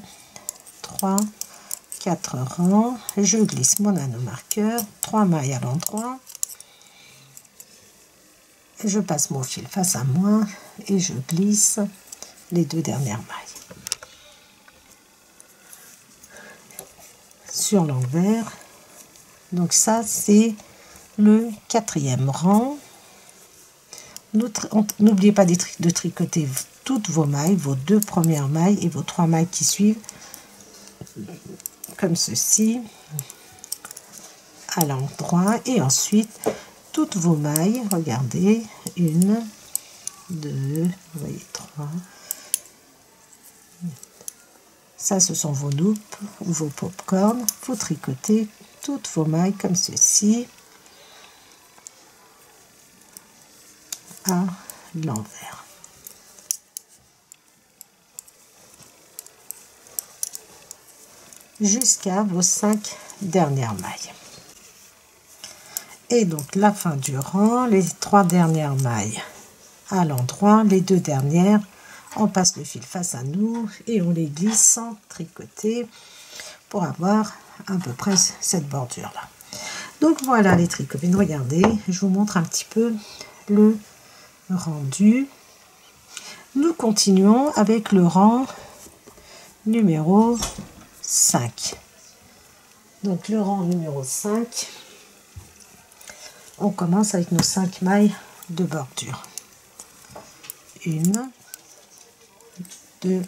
A: 3, 4 rangs. Je glisse mon anneau marqueur, 3 mailles à l'endroit. Je passe mon fil face à moi et je glisse les 2 dernières mailles sur l'envers. Donc ça c'est le 4e rang. N'oubliez pas de tricoter toutes vos mailles, vos 2 premières mailles et vos 3 mailles qui suivent comme ceci à l'endroit et ensuite toutes vos mailles, regardez, 1, 2, vous voyez 3, ça ce sont vos loupes ou vos popcorn. Vous tricotez toutes vos mailles comme ceci à l'envers. Jusqu'à vos 5 dernières mailles. Et donc la fin du rang, les 3 dernières mailles à l'endroit, les 2 dernières, on passe le fil face à nous et on les glisse sans tricoter pour avoir à peu près cette bordure là. Donc voilà les tricopines, regardez, je vous montre un petit peu le rendu. Nous continuons avec le rang numéro 5. Donc le rang numéro 5. On commence avec nos 5 mailles de bordure. 1, 2,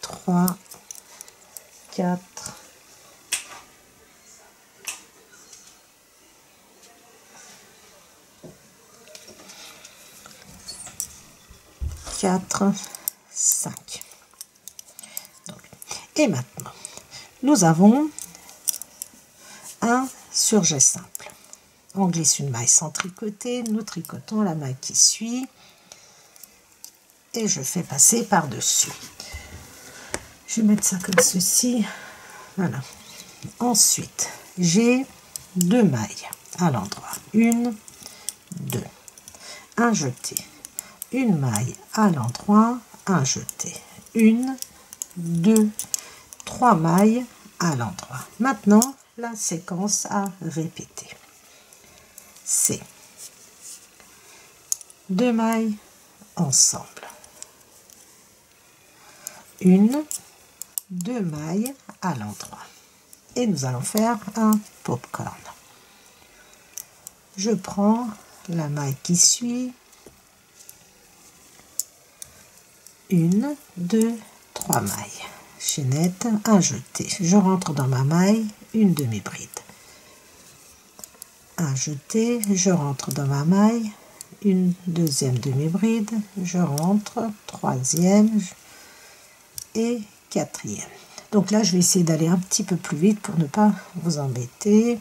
A: 3, 4, 5. Et maintenant, nous avons un surjet simple. On glisse une maille sans tricoter, nous tricotons la maille qui suit et je fais passer par-dessus. Je vais mettre ça comme ceci, voilà. Ensuite, j'ai 2 mailles à l'endroit, 1, 2, un jeté, une maille à l'endroit, un jeté, 1, 2, 3 mailles à l'endroit. Maintenant, la séquence à répéter. C'est 2 mailles ensemble, 1, 2 mailles à l'endroit et nous allons faire un popcorn. Je prends la maille qui suit, 1, 2, 3 mailles, chaînette, un jeté, je rentre dans ma maille, une demi-bride, un jeté, je rentre dans ma maille, une deuxième demi-bride, je rentre, troisième et quatrième. Donc là je vais essayer d'aller un petit peu plus vite pour ne pas vous embêter.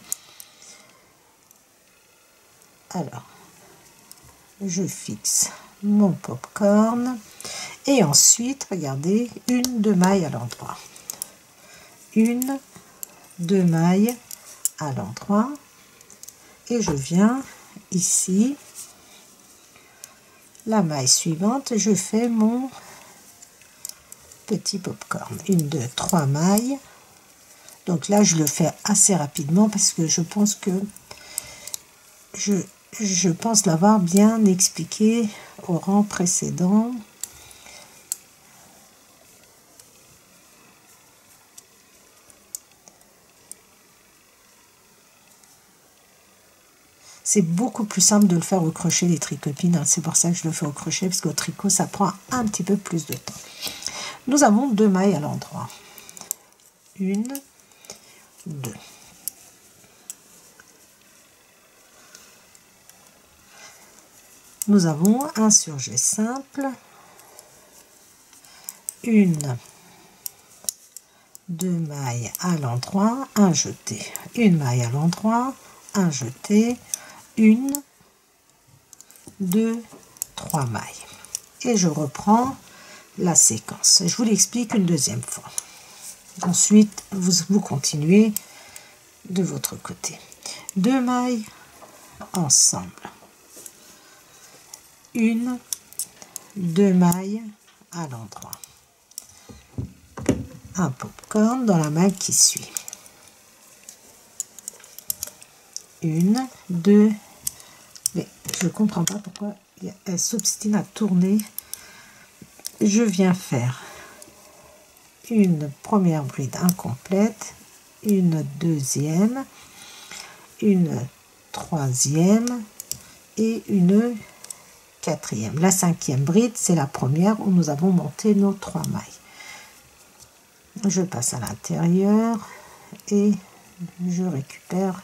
A: Alors je fixe mon popcorn et ensuite regardez, 1, 2 mailles à l'endroit, 1, 2 mailles à l'endroit et je viens ici, la maille suivante, je fais mon petit popcorn. 1, 2, 3 mailles. Donc là, je le fais assez rapidement parce que je pense que je pense l'avoir bien expliqué au rang précédent. C'est beaucoup plus simple de le faire au crochet, les tricopines, hein. C'est pour ça que je le fais au crochet, parce qu'au tricot, ça prend un petit peu plus de temps. Nous avons 2 mailles à l'endroit. 1, 2. Nous avons un surjet simple, 1, 2 mailles à l'endroit, un jeté, 1 maille à l'endroit, un jeté, 1, 2, 3 mailles. Et je reprends la séquence. Je vous l'explique une deuxième fois. Ensuite, vous continuez de votre côté. 2 mailles ensemble. 1, 2 mailles à l'endroit. Un popcorn dans la maille qui suit. 1, 2, mais je ne comprends pas pourquoi elle s'obstine à tourner. Je viens faire une première bride incomplète, une deuxième, une troisième et une quatrième. La 5e bride, c'est la première où nous avons monté nos 3 mailles. Je passe à l'intérieur et je récupère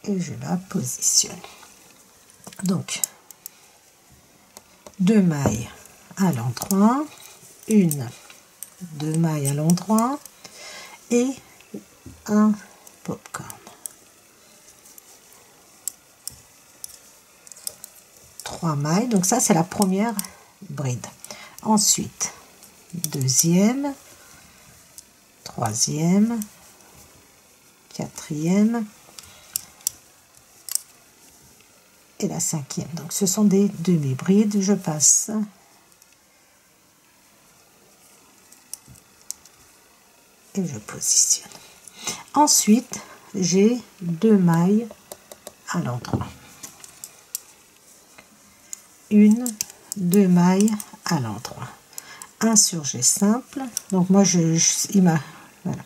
A: et je la positionne. Donc 2 mailles à l'endroit, 1, 2 mailles à l'endroit et un popcorn. 3 mailles, donc ça c'est la première bride. Ensuite, deuxième, troisième, quatrième et la 5e. Donc ce sont des demi-brides. Je passe et je positionne. Ensuite, j'ai 2 mailles à l'endroit. 1, 2 mailles à l'endroit. Un surjet simple. Donc moi, voilà.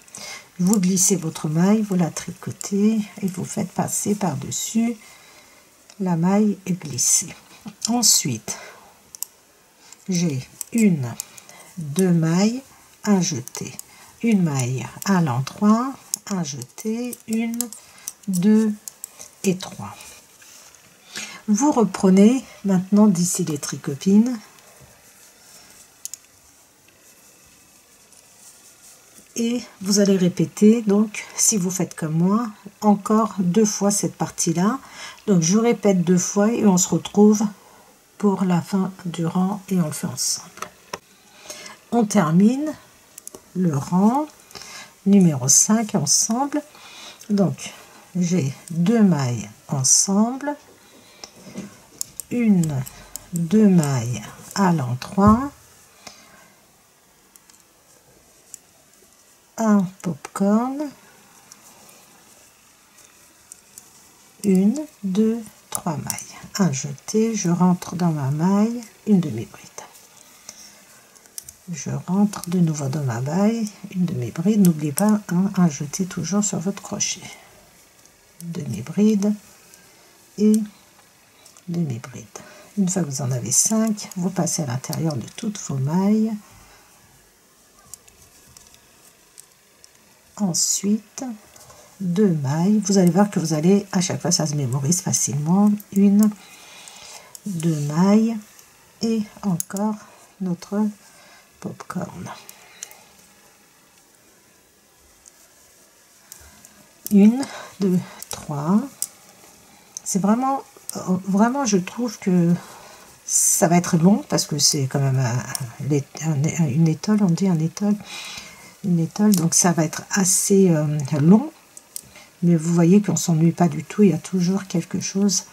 A: Vous glissez votre maille, vous la tricotez et vous faites passer par-dessus la maille glissée. Ensuite, j'ai 1, 2 mailles, un jeté, 1 maille à l'endroit, un jeté, 1, 2 et 3. Vous reprenez maintenant d'ici les tricopines et vous allez répéter, donc si vous faites comme moi, encore 2 fois cette partie-là. Donc je répète 2 fois et on se retrouve pour la fin du rang et on le fait ensemble. On termine le rang numéro 5 ensemble. Donc j'ai 2 mailles ensemble, 1, 2 mailles à l'endroit, un popcorn, 1, 2, 3 mailles, un jeté, je rentre dans ma maille, une demi-bride. Je rentre de nouveau dans ma maille, une demi-bride, n'oubliez pas un jeté toujours sur votre crochet. Demi-bride et demi-bride. Une fois que vous en avez 5, vous passez à l'intérieur de toutes vos mailles. Ensuite, 2 mailles. Vous allez voir que vous allez, à chaque fois, ça se mémorise facilement. 1, 2 mailles et encore notre popcorn. 1, 2, 3. C'est vraiment, je trouve que ça va être long parce que c'est quand même une étole, on dit un étole, une étole, donc ça va être assez long. Mais vous voyez qu'on s'ennuie pas du tout, il y a toujours quelque chose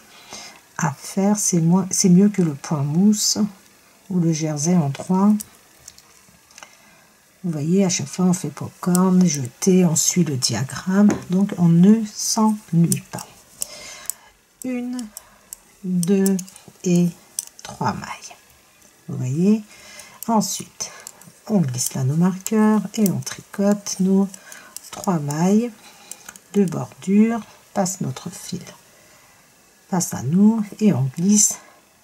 A: à faire. C'est mieux que le point mousse ou le jersey en 3. Vous voyez, à chaque fois on fait popcorn, jeter, on suit le diagramme, donc on ne s'ennuie pas. 1, 2 et 3 mailles. Vous voyez, ensuite on glisse là nos marqueurs et on tricote nos 3 mailles de bordure, passe notre fil, passe à nous et on glisse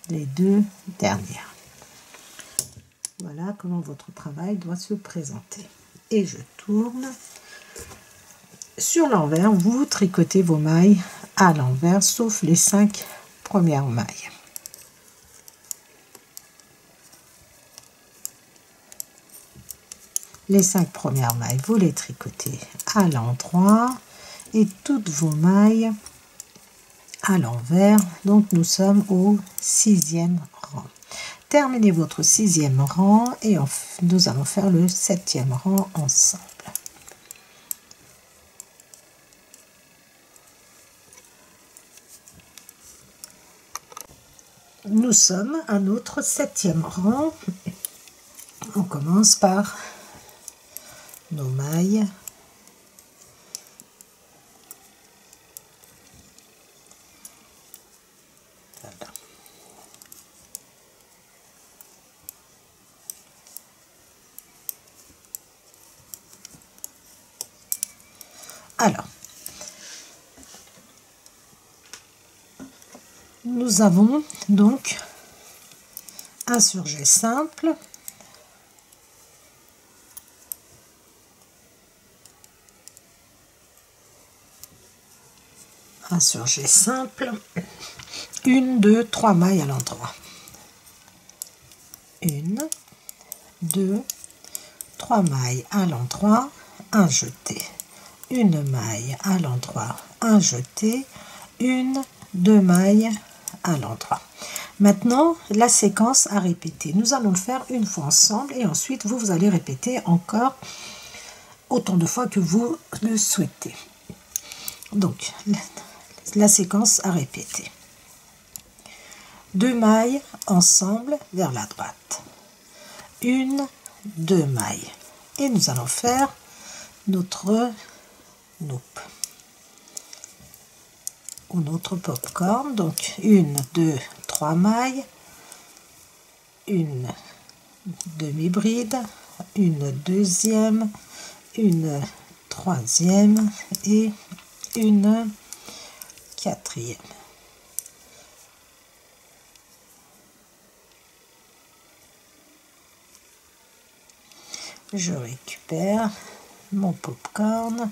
A: les 2 dernières. Voilà comment votre travail doit se présenter. Et je tourne. Sur l'envers, vous tricotez vos mailles à l'envers, sauf les 5 premières mailles. Les 5 premières mailles, vous les tricotez à l'endroit et toutes vos mailles à l'envers. Donc nous sommes au 6e rang. Terminez votre 6e rang et nous allons faire le 7e rang ensemble. Nous sommes à notre 7e rang. On commence par nos mailles. Voilà. Alors, nous avons donc un surjet simple, un surjet simple, 1, 2, 3 mailles à l'endroit. 1, 2, 3 mailles à l'endroit, un jeté, une maille à l'endroit, un jeté, 1, 2 mailles à l'endroit. Maintenant, la séquence à répéter. Nous allons le faire une fois ensemble et ensuite vous allez répéter encore autant de fois que vous le souhaitez. Donc, la séquence à répéter. 2 mailles ensemble vers la droite. 1, 2 mailles. Et nous allons faire notre noupe ou notre popcorn. Donc 1, 2, 3 mailles, une demi-bride, une deuxième, une troisième et une quatrième. Je récupère mon popcorn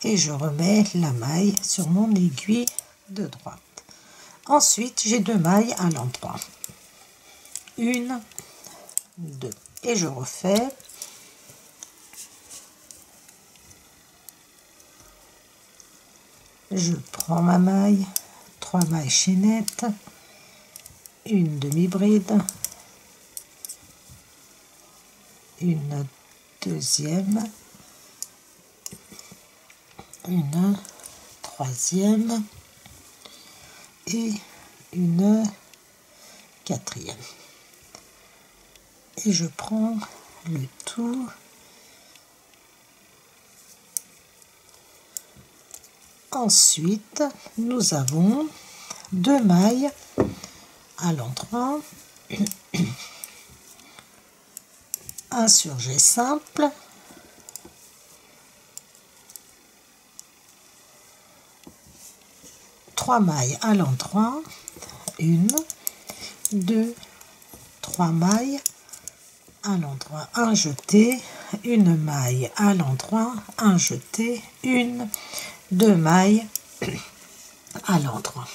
A: et je remets la maille sur mon aiguille de droite. Ensuite, j'ai 2 mailles à l'endroit. 1, 2. Et je refais. Je prends ma maille, 3 mailles chaînettes, une demi-bride, une deuxième, une troisième et une quatrième. Et je prends le tout ensuite. Nous avons 2 mailles à l'endroit, un surjet simple, trois mailles à l'endroit, 1, 2, 3 mailles à l'endroit, un jeté, une maille à l'endroit, un jeté, 1, 2 mailles à l'endroit.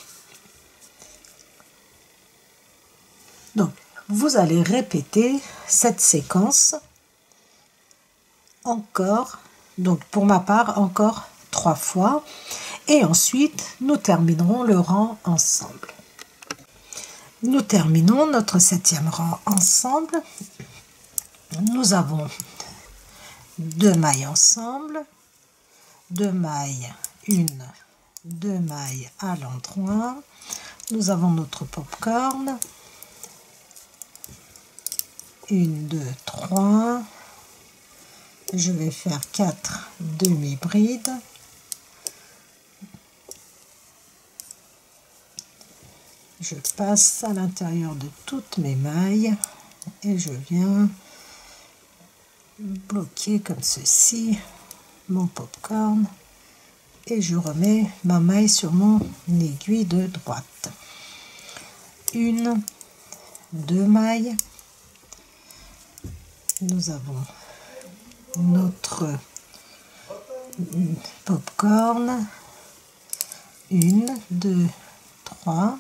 A: Donc, vous allez répéter cette séquence encore, donc pour ma part, encore 3 fois et ensuite nous terminerons le rang ensemble. Nous terminons notre 7e rang ensemble. Nous avons 2 mailles ensemble, 2 mailles, 1, 2 mailles à l'endroit. Nous avons notre popcorn, 1, 2, 3. Je vais faire 4 demi-brides. Je passe à l'intérieur de toutes mes mailles et je viens bloquer comme ceci mon popcorn et je remets ma maille sur mon aiguille de droite. 1, 2 mailles. Nous avons notre popcorn. 1, 2, 3.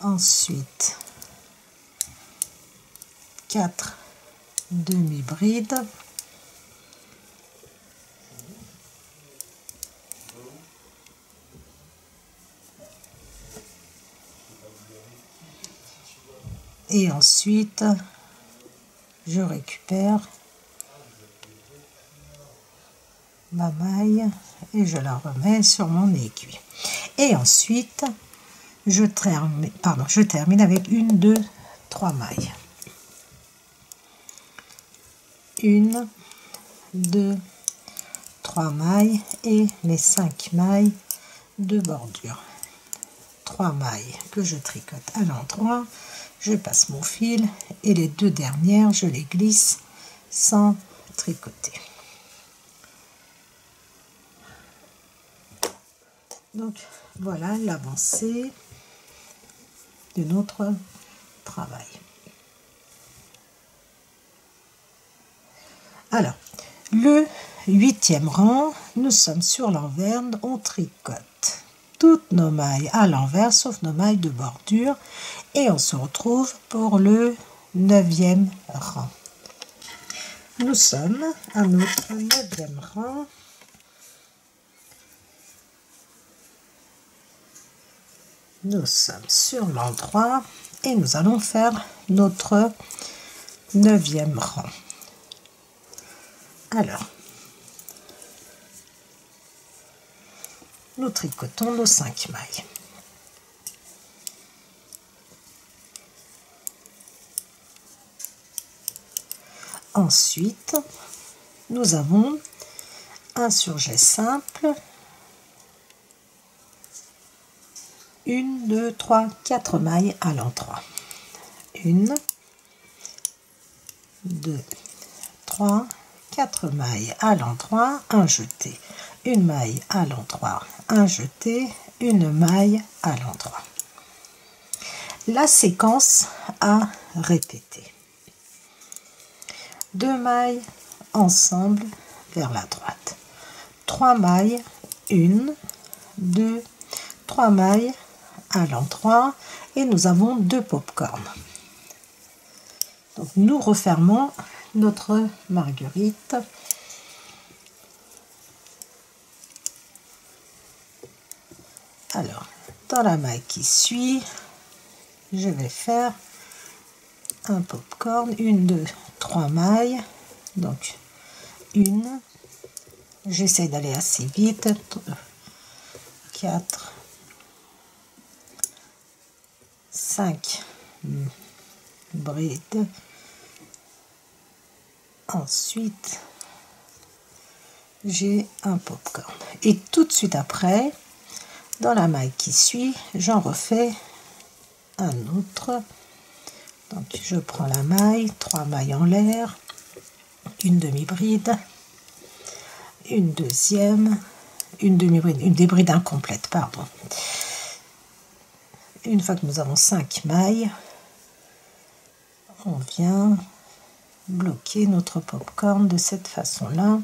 A: Ensuite 4 demi-brides. Et ensuite je récupère ma maille et je la remets sur mon aiguille. Et ensuite je termine avec 1, 2, 3 mailles. 1, 2, 3 mailles et mes 5 mailles de bordure. 3 mailles que je tricote à l'endroit. Je passe mon fil et les 2 dernières, je les glisse sans tricoter. Donc voilà l'avancée de notre travail. Alors, le 8e rang, nous sommes sur l'envers, on tricote toutes nos mailles à l'envers, sauf nos mailles de bordure, et on se retrouve pour le 9e rang. Nous sommes à notre 9e rang. Nous sommes sur l'endroit et nous allons faire notre 9e rang. Alors, nous tricotons nos 5 mailles. Ensuite, nous avons un surjet simple. 1, 2, 3, 4 mailles à l'endroit. 1, 2, 3, 4 mailles à l'endroit, un jeté, une maille à l'endroit, un jeté, une maille à l'endroit. La séquence à répéter. 2 mailles ensemble vers la droite. 3 mailles, 1, 2, 3 mailles à l'endroit et nous avons 2 popcorn. Donc nous refermons notre marguerite. Alors, dans la maille qui suit, je vais faire un popcorn, 1, 2, 3 mailles, donc 1, j'essaie d'aller assez vite, 4, 5 brides, ensuite j'ai un popcorn et tout de suite après, dans la maille qui suit, j'en refais un autre. Donc je prends la maille, 3 mailles en l'air, une demi-bride, une deuxième, une demi-bride, une des brides incomplètes, pardon. Une fois que nous avons 5 mailles, on vient bloquer notre popcorn de cette façon-là.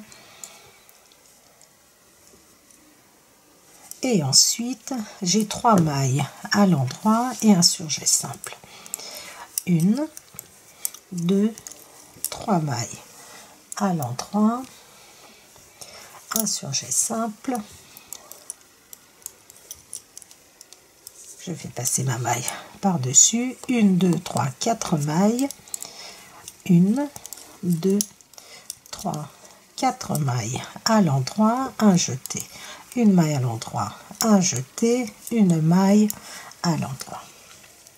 A: Et ensuite, j'ai 3 mailles à l'endroit et un surjet simple. 1, 2, 3 mailles à l'endroit, un surjet simple, je fais passer ma maille par dessus, 1 2 3 4 mailles, 1 2 3 4 mailles à l'endroit, un jeté, une maille à l'endroit, un jeté, une maille à l'endroit.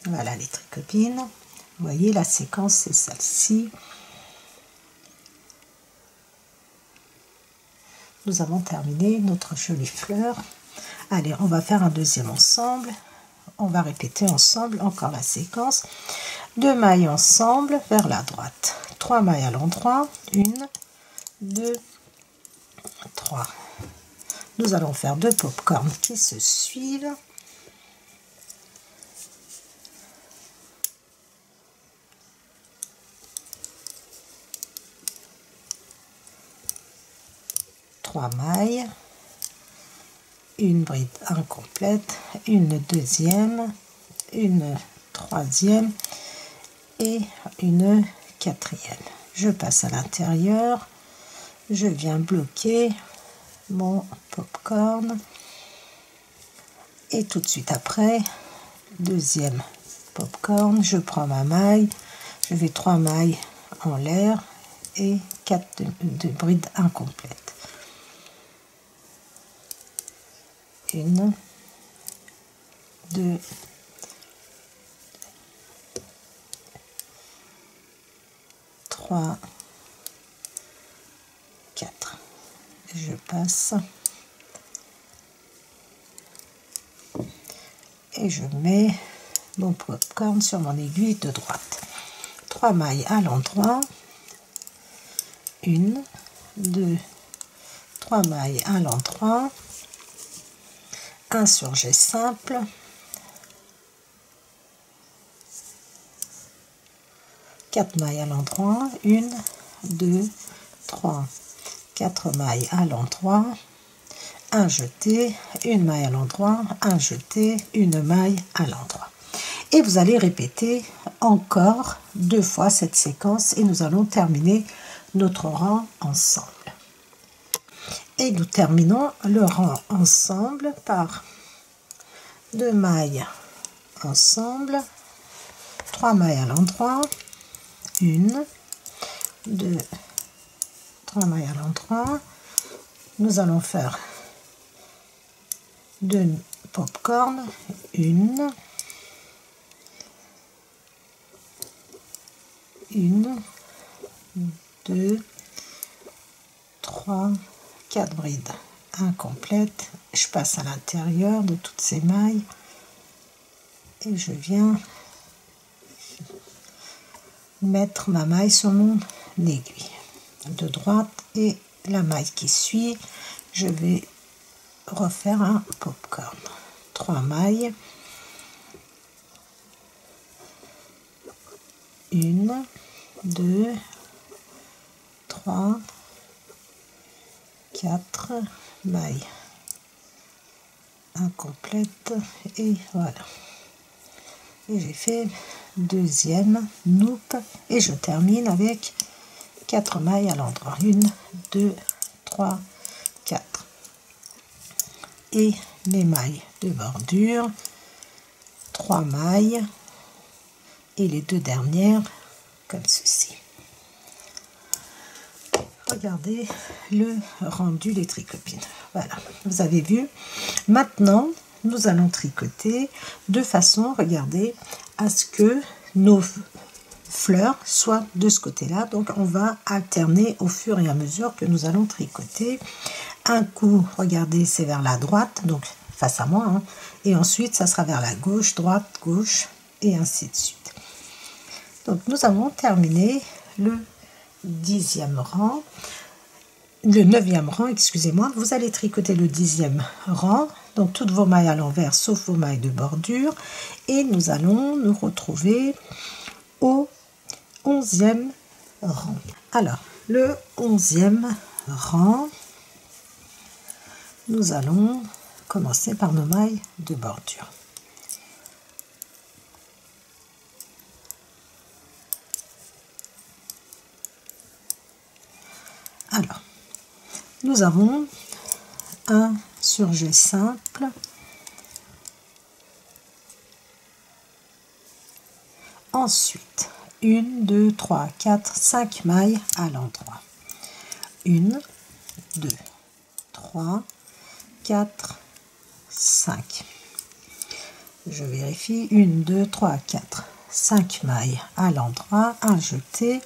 A: Voilà les tricopines, vous voyez la séquence c'est celle-ci. Nous avons terminé notre jolie fleur. Allez, on va faire un deuxième ensemble. On va répéter ensemble encore la séquence. 2 mailles ensemble vers la droite. 3 mailles à l'endroit. 1, 2, 3. Nous allons faire 2 pop-corn qui se suivent. Trois mailles, une bride incomplète, une deuxième, une troisième et une quatrième. Je passe à l'intérieur, je viens bloquer mon popcorn et tout de suite après, deuxième popcorn, je prends ma maille, je fais 3 mailles en l'air et 4 de brides incomplètes. 1, 2, 3, 4. Je passe et je mets mon popcorn sur mon aiguille de droite. 3 mailles à l'endroit, 1, 2, 3 mailles à l'endroit, un surjet simple, quatre mailles à l'endroit, 1, 2, 3, 4 mailles à l'endroit, un jeté, une maille à l'endroit, un jeté, une maille à l'endroit. Et vous allez répéter encore 2 fois cette séquence et nous allons terminer notre rang ensemble. Et nous terminons le rang ensemble par 2 mailles ensemble, 3 mailles à l'endroit, 1, 2, 3 mailles à l'endroit. Nous allons faire 2 pop-corn, 1, 2, 3, 4 brides incomplètes. Je passe à l'intérieur de toutes ces mailles et je viens mettre ma maille sur mon aiguille de droite et la maille qui suit, je vais refaire un popcorn. 3 mailles, 1, 2, 3, 4 mailles incomplètes et voilà. Et j'ai fait deuxième noupe et je termine avec 4 mailles à l'endroit. 1, 2, 3, 4. Et mes mailles de bordure, 3 mailles et les 2 dernières comme ceci. Regardez le rendu des tricopines. Voilà, vous avez vu. Maintenant, nous allons tricoter de façon, regardez, à ce que nos fleurs soient de ce côté-là. Donc, on va alterner au fur et à mesure que nous allons tricoter. Un coup, regardez, c'est vers la droite, donc face à moi, hein, et ensuite, ça sera vers la gauche, droite, gauche, et ainsi de suite. Donc, nous avons terminé le 10e rang. Le 9e rang, excusez-moi, vous allez tricoter le 10e rang, donc toutes vos mailles à l'envers sauf vos mailles de bordure, et nous allons nous retrouver au 11e rang. Alors, le 11e rang, nous allons commencer par nos mailles de bordure. Alors, Nous avons un surjet simple, ensuite 1, 2, 3, 4, 5 mailles à l'endroit, 1, 2, 3, 4, 5. Je vérifie, 1, 2, 3, 4, 5 mailles à l'endroit, un jeté,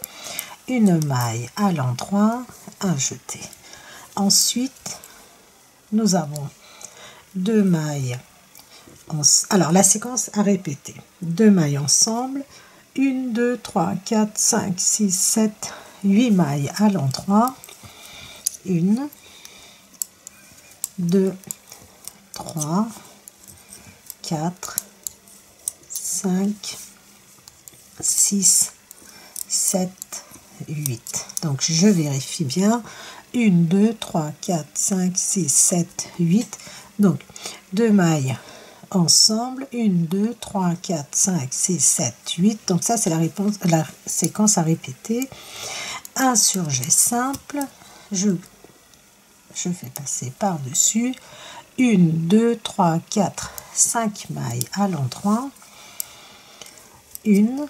A: une maille à l'endroit, un jeté. Ensuite, nous avons 2 mailles, alors la séquence à répéter, 2 mailles ensemble, 1, 2, 3, 4, 5, 6, 7, 8 mailles à l'endroit, 1, 2, 3, 4, 5, 6, 7, 8. Donc je vérifie bien. 1, 2, 3, 4, 5, 6, 7, 8. Donc 2 mailles ensemble. 1, 2, 3, 4, 5, 6, 7, 8. Donc ça c'est la séquence à répéter. Un surjet simple. Je fais passer par-dessus. 1, 2, 3, 4, 5 mailles à l'endroit. 1,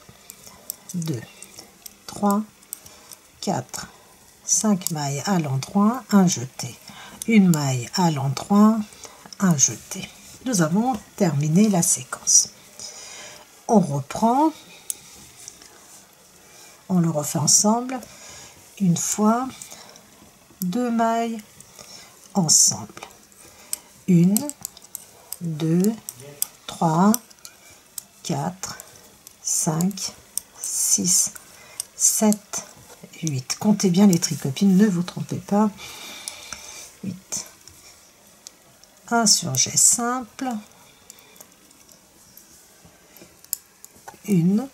A: 2, 3, 4, 5 mailles à l'endroit, un jeté. Une maille à l'endroit, un jeté. Nous avons terminé la séquence. On reprend. On le refait ensemble. Une fois, 2 mailles ensemble. 1, 2, 3, 4, 5, 6, 7, 8. Comptez bien les tricopines, ne vous trompez pas. 8. Un surjet simple. 1.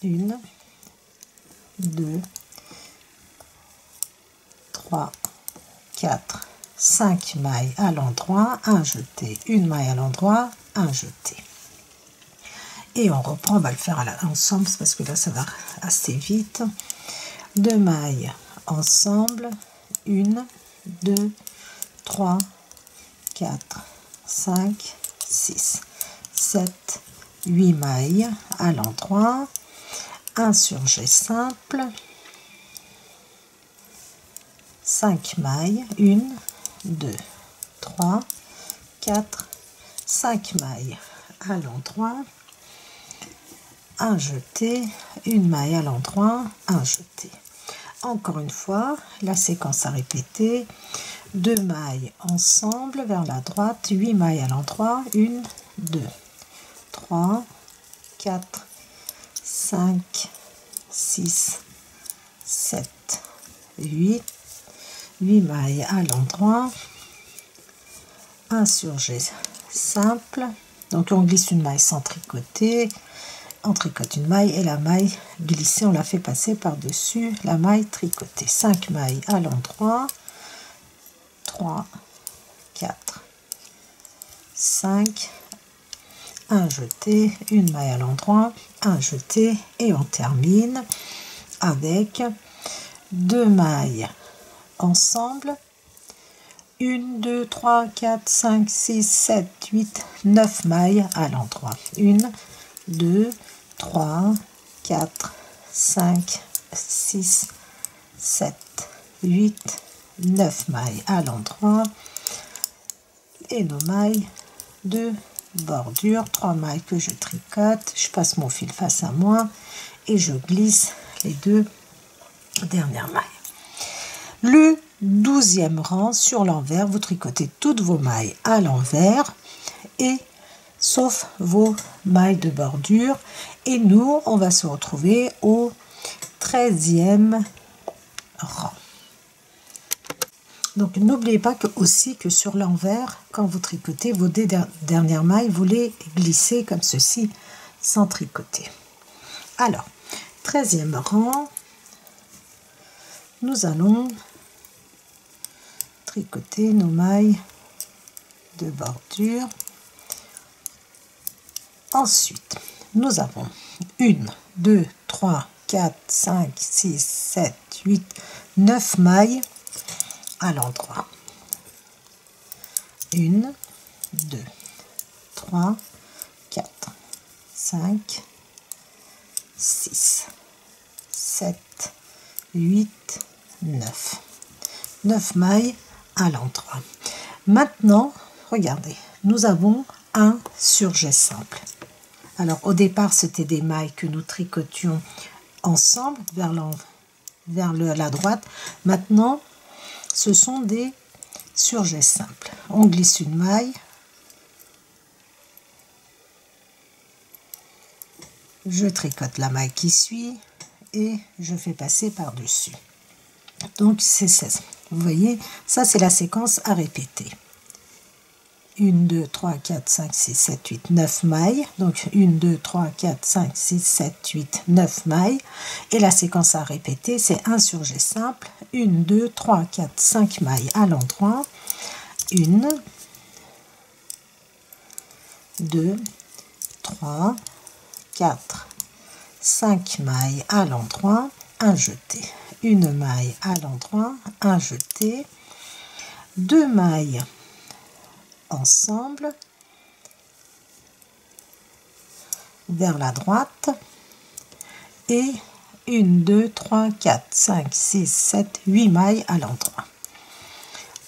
A: 1, 2, 3, 4, 5 mailles à l'endroit, un jeté, une maille à l'endroit, un jeté. Et on reprend, on va le faire ensemble parce que là ça va assez vite. 2 mailles ensemble, 1, 2, 3, 4, 5, 6, 7, 8 mailles à l'endroit, un surjet simple, 5 mailles, 1, 2, 3, 4, 5 mailles à l'endroit, un jeté, une maille à l'endroit, un jeté. Encore une fois, la séquence à répéter, 2 mailles ensemble vers la droite, 8 mailles à l'endroit, 1, 2, 3, 4, 5, 6, 7, 8, 8 mailles à l'endroit, un surjet simple, donc on glisse une maille sans tricoter, on tricote une maille et la maille glissée on la fait passer par dessus la maille tricotée. 5 mailles à l'endroit, 3, 4, 5, un jeté, une maille à l'endroit, un jeté et on termine avec 2 mailles ensemble, 1, 2, 3, 4, 5, 6, 7, 8, 9 mailles à l'endroit, 1, 2, 3, 4, 5, 6, 7, 8, 9 mailles à l'endroit et nos mailles de bordure, 3 mailles que je tricote, je passe mon fil face à moi et je glisse les 2 dernières mailles. Le 12e rang sur l'envers, vous tricotez toutes vos mailles à l'envers et sauf vos mailles de bordure et nous on va se retrouver au 13e rang. Donc n'oubliez pas aussi que sur l'envers, quand vous tricotez vos dernières mailles, vous les glissez comme ceci sans tricoter. Alors 13e rang, nous allons tricoter nos mailles de bordure. Ensuite, nous avons 1, 2, 3, 4, 5, 6, 7, 8, 9 mailles à l'endroit. 1, 2, 3, 4, 5, 6, 7, 8, 9. 9 mailles à l'endroit. Maintenant, regardez, nous avons un surjet simple. Alors au départ, c'était des mailles que nous tricotions ensemble vers la droite. Maintenant, ce sont des surjets simples. On glisse une maille. Je tricote la maille qui suit et je fais passer par-dessus. Donc c'est 16. Vous voyez, ça c'est la séquence à répéter. 1, 2, 3, 4, 5, 6, 7, 8, 9 mailles. Donc 1, 2, 3, 4, 5, 6, 7, 8, 9 mailles. Et la séquence à répéter, c'est un surjet simple. 1, 2, 3, 4, 5 mailles à l'endroit. 1, 2, 3, 4, 5 mailles à l'endroit, un jeté. Une maille à l'endroit, un jeté. 2 mailles ensemble vers la droite et 1, 2, 3, 4, 5, 6, 7, 8 mailles à l'endroit.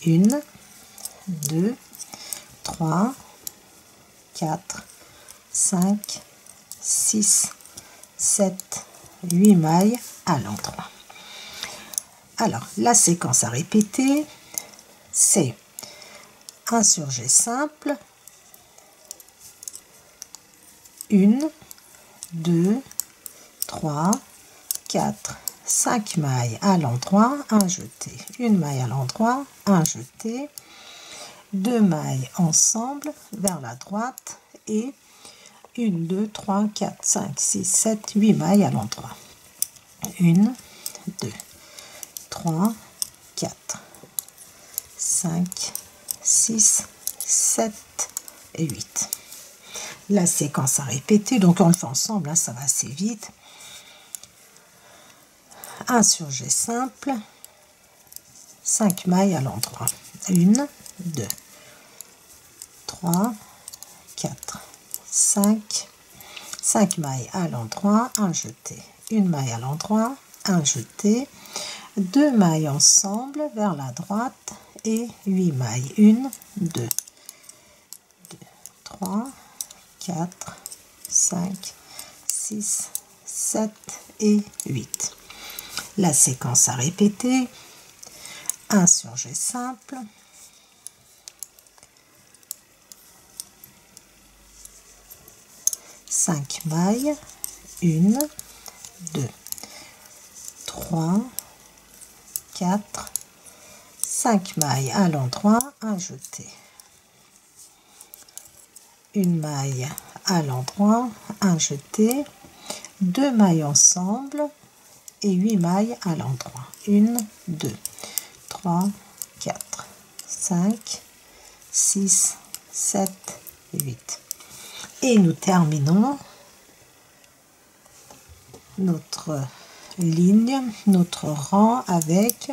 A: 1, 2, 3, 4, 5, 6, 7, 8 mailles à l'endroit. Alors, la séquence à répéter, c'est un surjet simple, 1, 2, 3, 4, 5 mailles à l'endroit, un jeté, une maille à l'endroit, un jeté, 2 mailles ensemble vers la droite et 1, 2, 3, 4, 5, 6, 7, 8 mailles à l'endroit. 1, 2, 3, 4, 5, 6, 7 et 8. La séquence à répéter, donc on le fait ensemble, hein, ça va assez vite. Un surjet simple, 5 mailles à l'endroit. 1, 2, 3, 4, 5, 5 mailles à l'endroit, un jeté. Une maille à l'endroit, un jeté. 2 mailles ensemble vers la droite et 8 mailles. 1, 2, 3, 4, 5, 6, 7 et 8. La séquence à répéter, un surjet simple, 5 mailles, 1, 2, 3, 4, 5 mailles à l'endroit, un jeté. Une maille à l'endroit, un jeté, 2 mailles ensemble et 8 mailles à l'endroit. 1, 2, 3, 4, 5, 6, 7, 8. Et nous terminons notre ligne, notre rang avec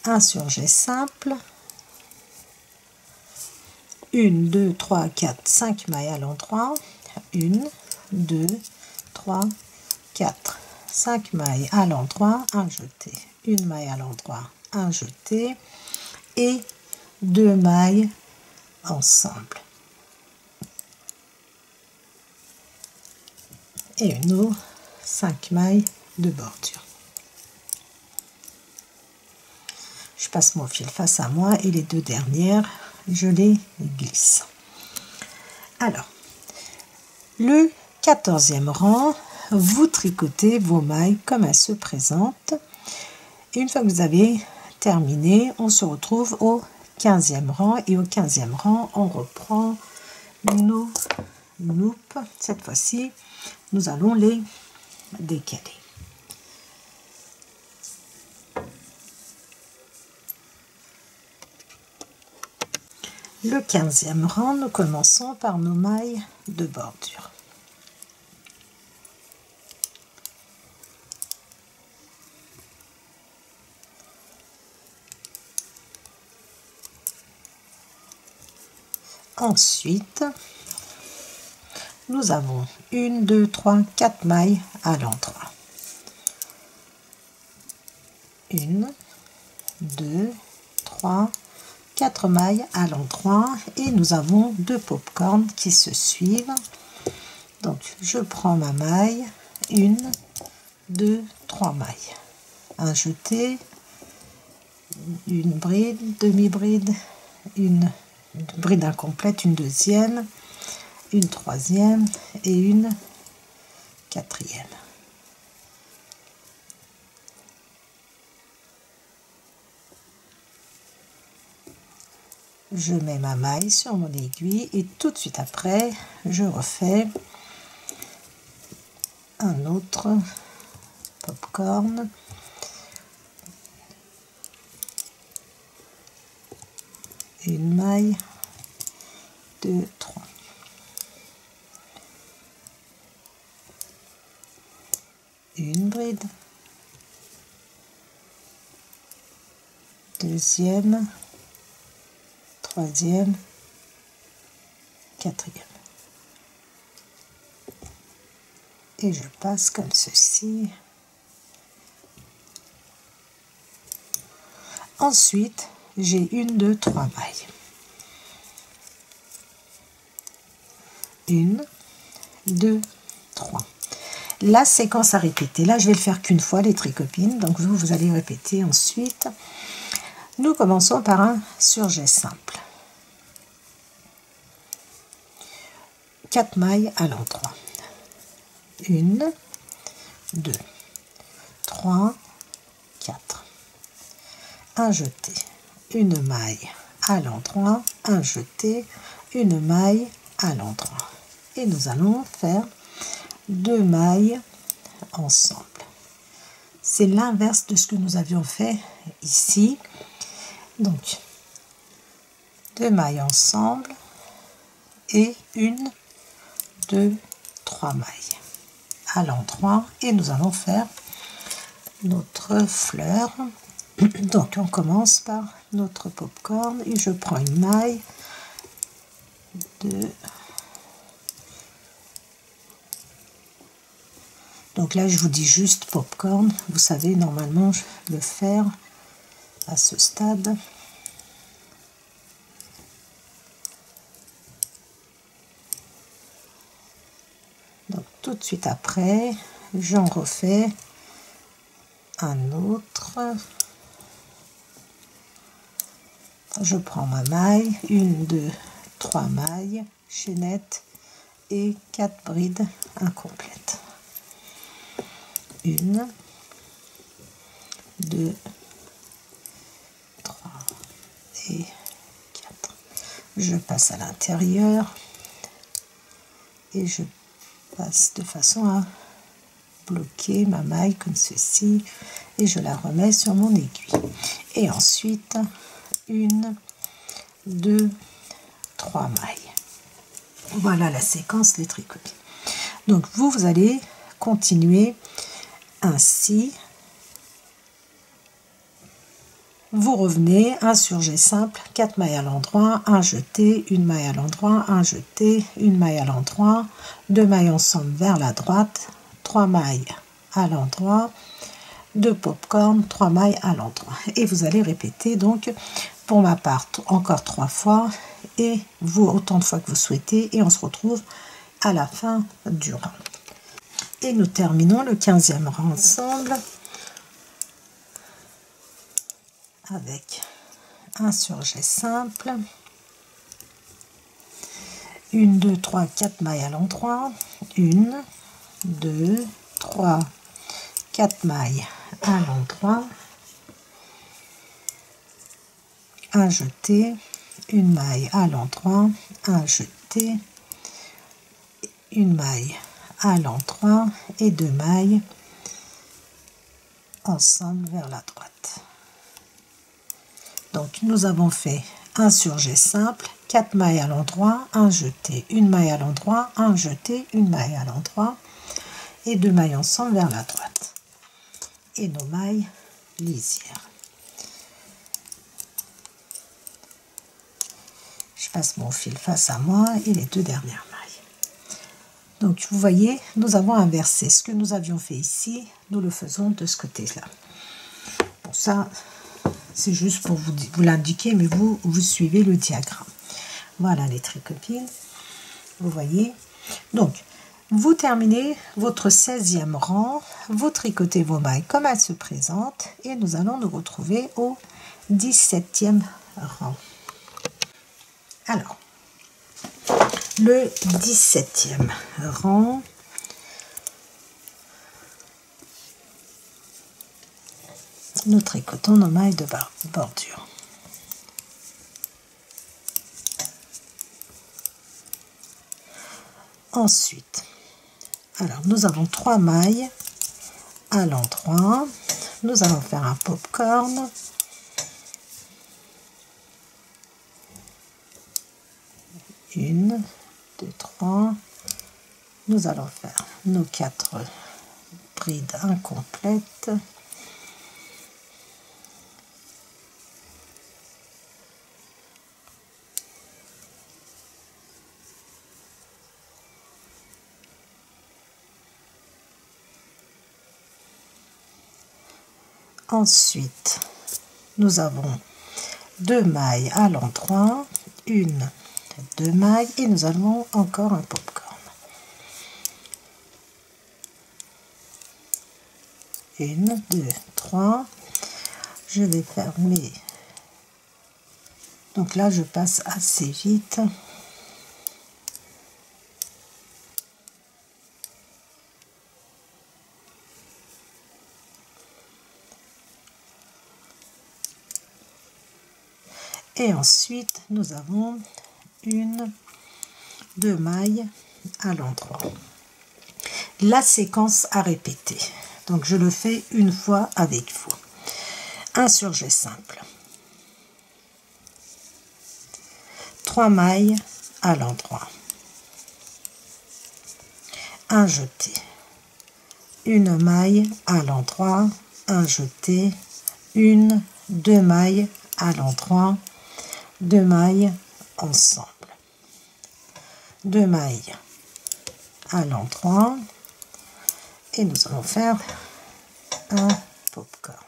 A: un surjet simple, 1, 2, 3, 4, 5 mailles à l'endroit, 1, 2, 3, 4, 5 mailles à l'endroit, un jeté, une maille à l'endroit, un jeté et 2 mailles ensemble. Et nos 5 mailles de bordure. Je passe mon fil face à moi et les 2 dernières, je les glisse. Alors, le 14e rang, vous tricotez vos mailles comme elles se présentent. Et une fois que vous avez terminé, on se retrouve au 15e rang. Et au 15e rang, on reprend nos loupes. Cette fois-ci, nous allons les décaler. Le 15e rang, nous commençons par nos mailles de bordure. Ensuite, nous avons 1, 2, 3, 4 mailles à l'endroit. 1, 2, 3, 4 mailles à l'endroit et nous avons 2 pop-corn qui se suivent. Donc je prends ma maille, 1, 2, 3 mailles. Un jeté, une bride, demi-bride, une bride incomplète, une deuxième, une troisième et une quatrième. Je mets ma maille sur mon aiguille et tout de suite après, je refais un autre pop-corn. Une maille, 2, 3. Une bride. Deuxième. Troisième. Quatrième. Et je passe comme ceci. Ensuite, j'ai 1, 2, 3 mailles. 1, 2, 3. La séquence à répéter. Là, je vais le faire qu'une fois, les tricopines. Donc, vous allez répéter ensuite. Nous commençons par un surjet simple. 4 mailles à l'endroit. 1, 2, 3, 4. Un jeté, une maille à l'endroit, un jeté, une maille à l'endroit. Et nous allons faire 2 mailles ensemble. C'est l'inverse de ce que nous avions fait ici. Donc, 2 mailles ensemble et 1, 2, 3 mailles à l'endroit. Et nous allons faire notre fleur. Donc on commence par notre pop-corn et je prends une maille, 2. Donc là je vous dis juste pop-corn, vous savez normalement je vais le faire à ce stade. Donc tout de suite après j'en refais un autre. Je prends ma maille, 1, 2, 3 mailles, chaînette et 4 brides incomplètes. 1, 2, 3 et 4. Je passe à l'intérieur et je passe de façon à bloquer ma maille comme ceci et je la remets sur mon aiguille. Et ensuite, 1, 2, 3 mailles. Voilà la séquence des tricopines. Donc vous allez continuer ainsi. Vous revenez, un surjet simple, 4 mailles à l'endroit, un jeté, une maille à l'endroit, un jeté, une maille à l'endroit, 2 mailles ensemble vers la droite, 3 mailles à l'endroit, 2 pop-corn, 3 mailles à l'endroit. Et vous allez répéter donc pour ma part encore 3 fois et vous autant de fois que vous souhaitez et on se retrouve à la fin du rang. Et nous terminons le 15e rang ensemble avec un surjet simple, 1, 2, 3, 4 mailles à l'endroit, 1, 2, 3, 4 mailles à l'endroit, un jeté, une maille à l'endroit, un jeté, une maille à l'endroit et 2 mailles ensemble vers la droite. Donc nous avons fait un surjet simple, 4 mailles à l'endroit, un jeté, une maille à l'endroit, un jeté, une maille à l'endroit et 2 mailles ensemble vers la droite. Et nos mailles lisières. Je passe mon fil face à moi et les 2 dernières mailles. Donc vous voyez, nous avons inversé ce que nous avions fait ici, nous le faisons de ce côté-là. Bon, ça, c'est juste pour vous l'indiquer, mais vous suivez le diagramme. Voilà les tricopines, vous voyez. Donc, vous terminez votre 16e rang, vous tricotez vos mailles comme elles se présentent et nous allons nous retrouver au 17e rang. Alors, le 17e rang, nous tricotons nos mailles de bordure. Ensuite, alors nous avons 3 mailles à l'endroit. Nous allons faire un popcorn. Une, 2, 3. Nous allons faire nos 4 brides incomplètes. Ensuite, nous avons 2 mailles à l'endroit, 1, 2 mailles et nous avons encore un popcorn. 1, 2, 3. Je vais fermer. Donc là, je passe assez vite. Et ensuite, nous avons 1, 2 mailles à l'endroit. La séquence à répéter. Donc, je le fais une fois avec vous. Un surjet simple. 3 mailles à l'endroit. Un jeté. 1 maille à l'endroit. Un jeté. 1, 2 mailles à l'endroit. 2 mailles ensemble, 2 mailles à l'endroit et nous allons faire un popcorn.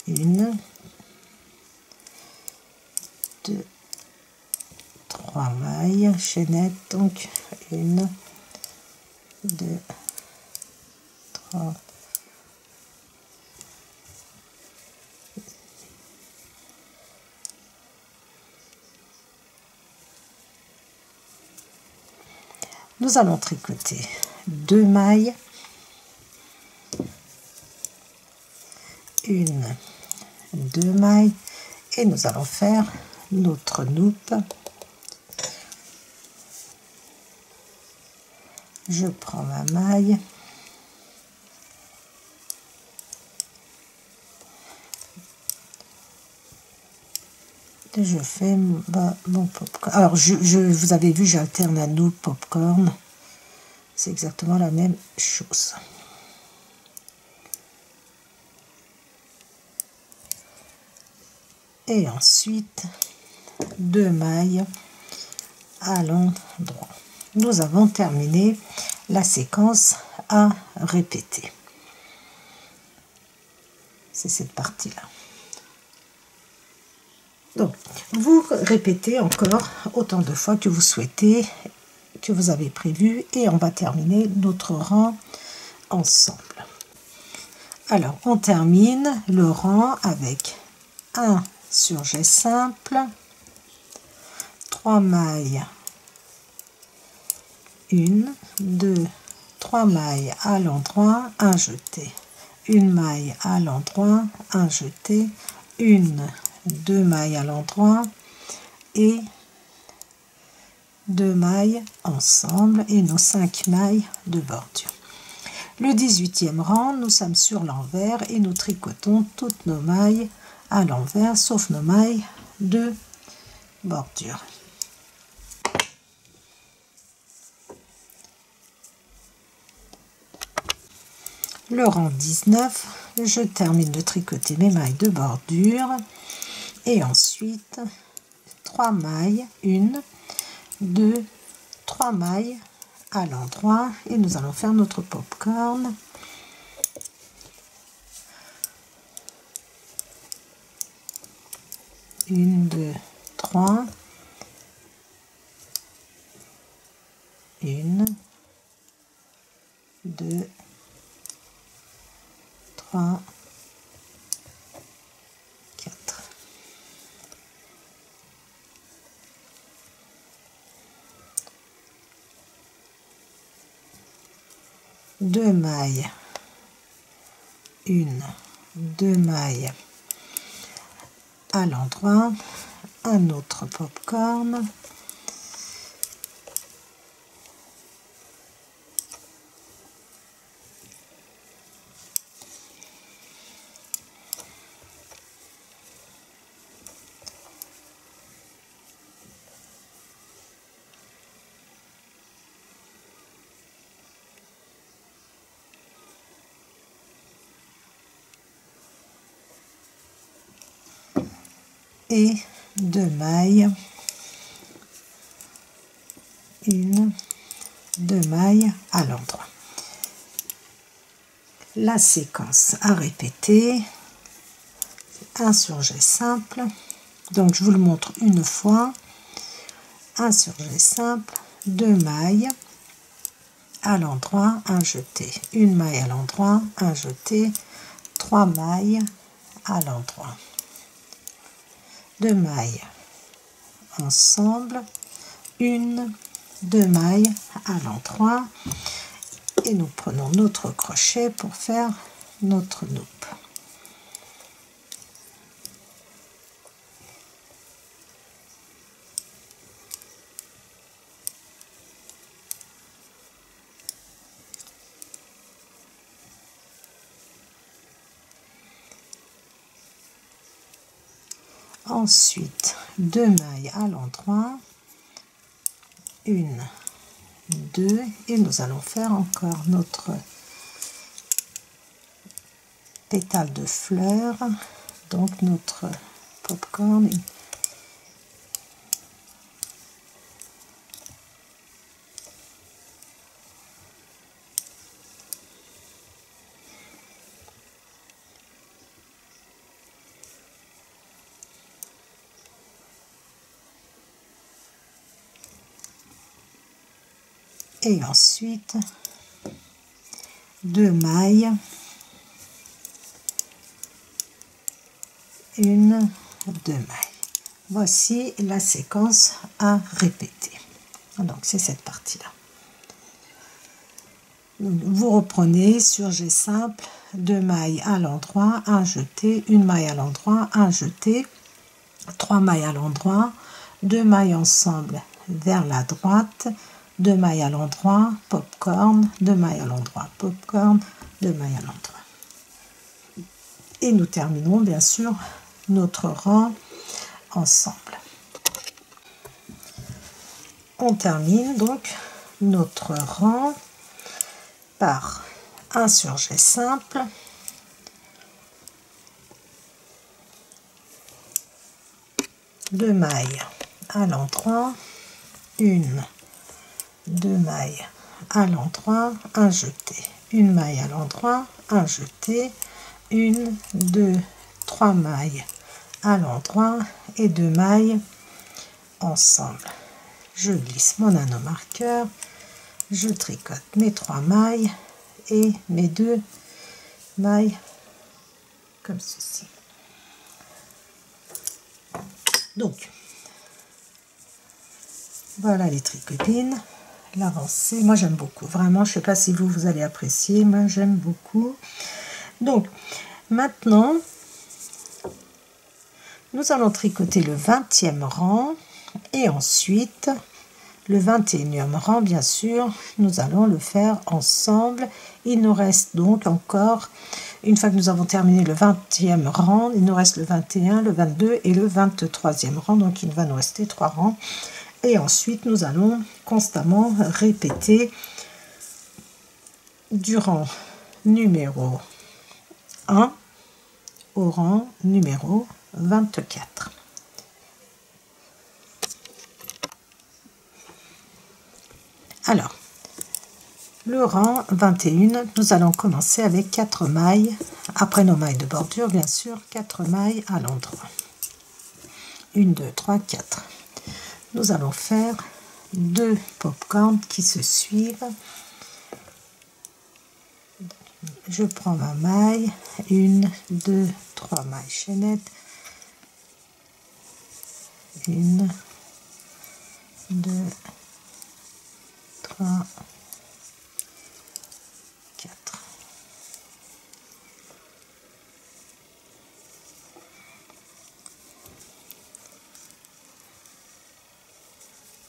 A: 1, 2, 3 mailles, chaînette, donc 1, 2, 3. Nous allons tricoter 2 mailles, 1, 2 mailles et nous allons faire notre loupe. Je prends ma maille, et je fais mon popcorn. Alors vous avez vu, j'alterne à loupe popcorn, c'est exactement la même chose. Et ensuite 2 mailles à l'endroit. Nous avons terminé la séquence à répéter. C'est cette partie-là. Donc, vous répétez encore autant de fois que vous souhaitez, que vous avez prévu, et on va terminer notre rang ensemble. Alors, on termine le rang avec un surjet simple, 3 mailles, 1, 2, 3 mailles à l'endroit, un jeté, 1 maille à l'endroit, un jeté, 1, 2 mailles à l'endroit et 2 mailles ensemble et nos 5 mailles de bordure. Le 18e rang, nous sommes sur l'envers et nous tricotons toutes nos mailles à l'envers sauf nos mailles de bordure. Le rang 19, je termine de tricoter mes mailles de bordure Et ensuite 3 mailles, 1, 2, 3 mailles à l'endroit, et nous allons faire notre popcorn. Une, 2, 3. 1, 2, 3, 4. Deux mailles, 1, 2 mailles à l'endroit, un autre popcorn. Et 2 mailles, 1, 2 mailles à l'endroit. La séquence à répéter, 1 surjet simple, donc je vous le montre une fois, 1 surjet simple, 2 mailles à l'endroit, 1 jeté, 1 maille à l'endroit, 1 jeté, 3 mailles à l'endroit. 2 mailles ensemble, 1, 2 mailles à l'endroit, et nous prenons notre crochet pour faire notre loupe. Ensuite 2 mailles à l'endroit, 1, 2, et nous allons faire encore notre pétale de fleur, donc notre popcorn. Et ensuite 2 mailles, 1, 2 mailles. Voici la séquence à répéter. Donc c'est cette partie là. Vous reprenez surjet simple, 2 mailles à l'endroit, 1 jeté, 1 maille à l'endroit, 1 jeté, 3 mailles à l'endroit, 2 mailles ensemble vers la droite, 2 mailles à l'endroit, popcorn, 2 mailles à l'endroit, popcorn, 2 mailles à l'endroit. Et nous terminons bien sûr notre rang ensemble. On termine donc notre rang par un surjet simple, deux mailles à l'endroit, 1, 2 mailles à l'endroit, un jeté, 1 maille à l'endroit, un jeté, 1, 2, 3 mailles à l'endroit et 2 mailles ensemble. Je glisse mon anneau marqueur, je tricote mes 3 mailles et mes 2 mailles comme ceci. Donc voilà les tricotines, l'avancée, moi j'aime beaucoup, vraiment, je sais pas si vous allez apprécier, moi j'aime beaucoup. Donc maintenant nous allons tricoter le 20e rang et ensuite le 21e rang, bien sûr, nous allons le faire ensemble. Il nous reste donc encore, une fois que nous avons terminé le 20e rang, il nous reste le 21, le 22 et le 23e rang, donc il va nous rester 3 rangs. Et ensuite, nous allons constamment répéter du rang numéro 1 au rang numéro 24. Alors, le rang 21, nous allons commencer avec 4 mailles, après nos mailles de bordure bien sûr, 4 mailles à l'endroit. 1, 2, 3, 4. Nous allons faire 2 popcorn qui se suivent. Je prends ma maille, 1, 2, 3 mailles chaînettes, 1, 2, 3, 4.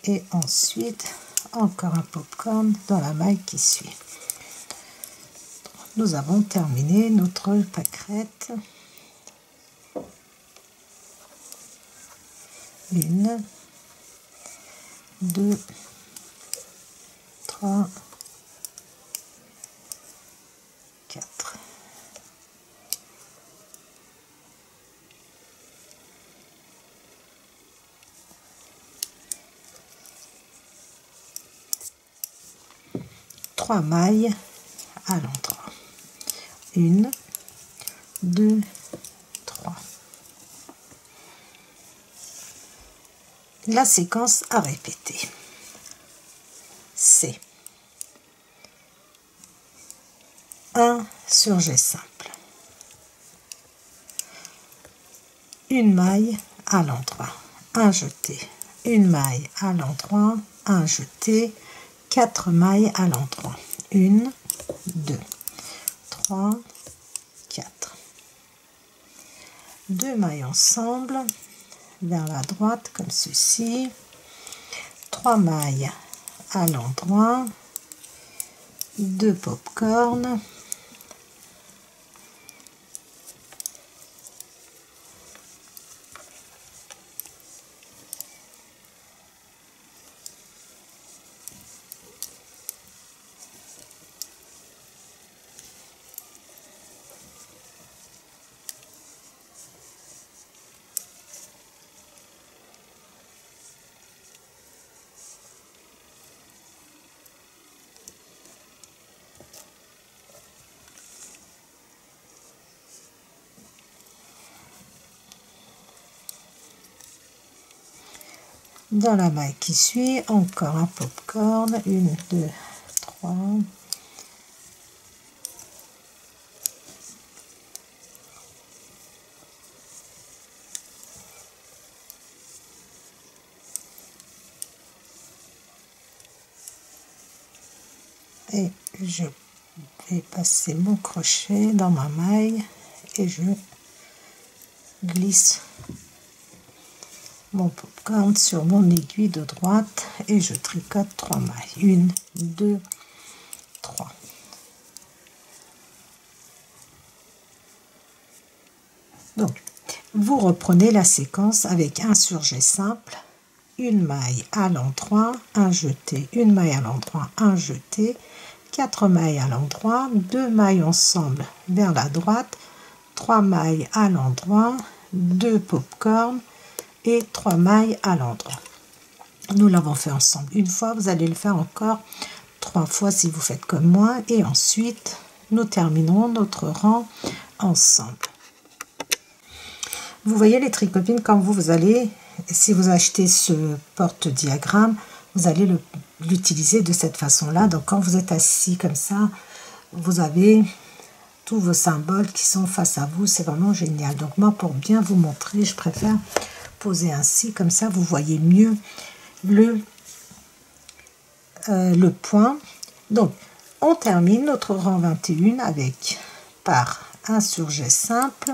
A: Et ensuite, encore un popcorn dans la maille qui suit. Nous avons terminé notre pâquerette. 1, 2, 3, 4. Trois mailles à l'endroit. 1, 2, 3. La séquence à répéter, c'est 1 surjet simple, une maille à l'endroit, un jeté, une maille à l'endroit, un jeté, 4 mailles à l'endroit, 1, 2, 3, 4. 2 mailles ensemble vers la droite comme ceci, 3 mailles à l'endroit, 2 popcorn, dans la maille qui suit, encore un popcorn, 1, 2, 3, et je vais passer mon crochet dans ma maille et je glisse mon popcorn sur mon aiguille de droite et je tricote 3 mailles, 1, 2, 3. Donc vous reprenez la séquence avec un surjet simple, une maille à l'endroit, un jeté, une maille à l'endroit, un jeté, 4 mailles à l'endroit, 2 mailles ensemble vers la droite, 3 mailles à l'endroit, 2 popcorn et 3 mailles à l'endroit. Nous l'avons fait ensemble une fois, vous allez le faire encore 3 fois si vous faites comme moi, et ensuite nous terminerons notre rang ensemble. Vous voyez les tricopines, quand vous allez, si vous achetez ce porte-diagramme, vous allez l'utiliser de cette façon-là. Donc quand vous êtes assis comme ça, vous avez tous vos symboles qui sont face à vous, c'est vraiment génial. Donc moi, pour bien vous montrer, je préfère poser ainsi, comme ça vous voyez mieux le point. Donc on termine notre rang 21 avec par un surjet simple,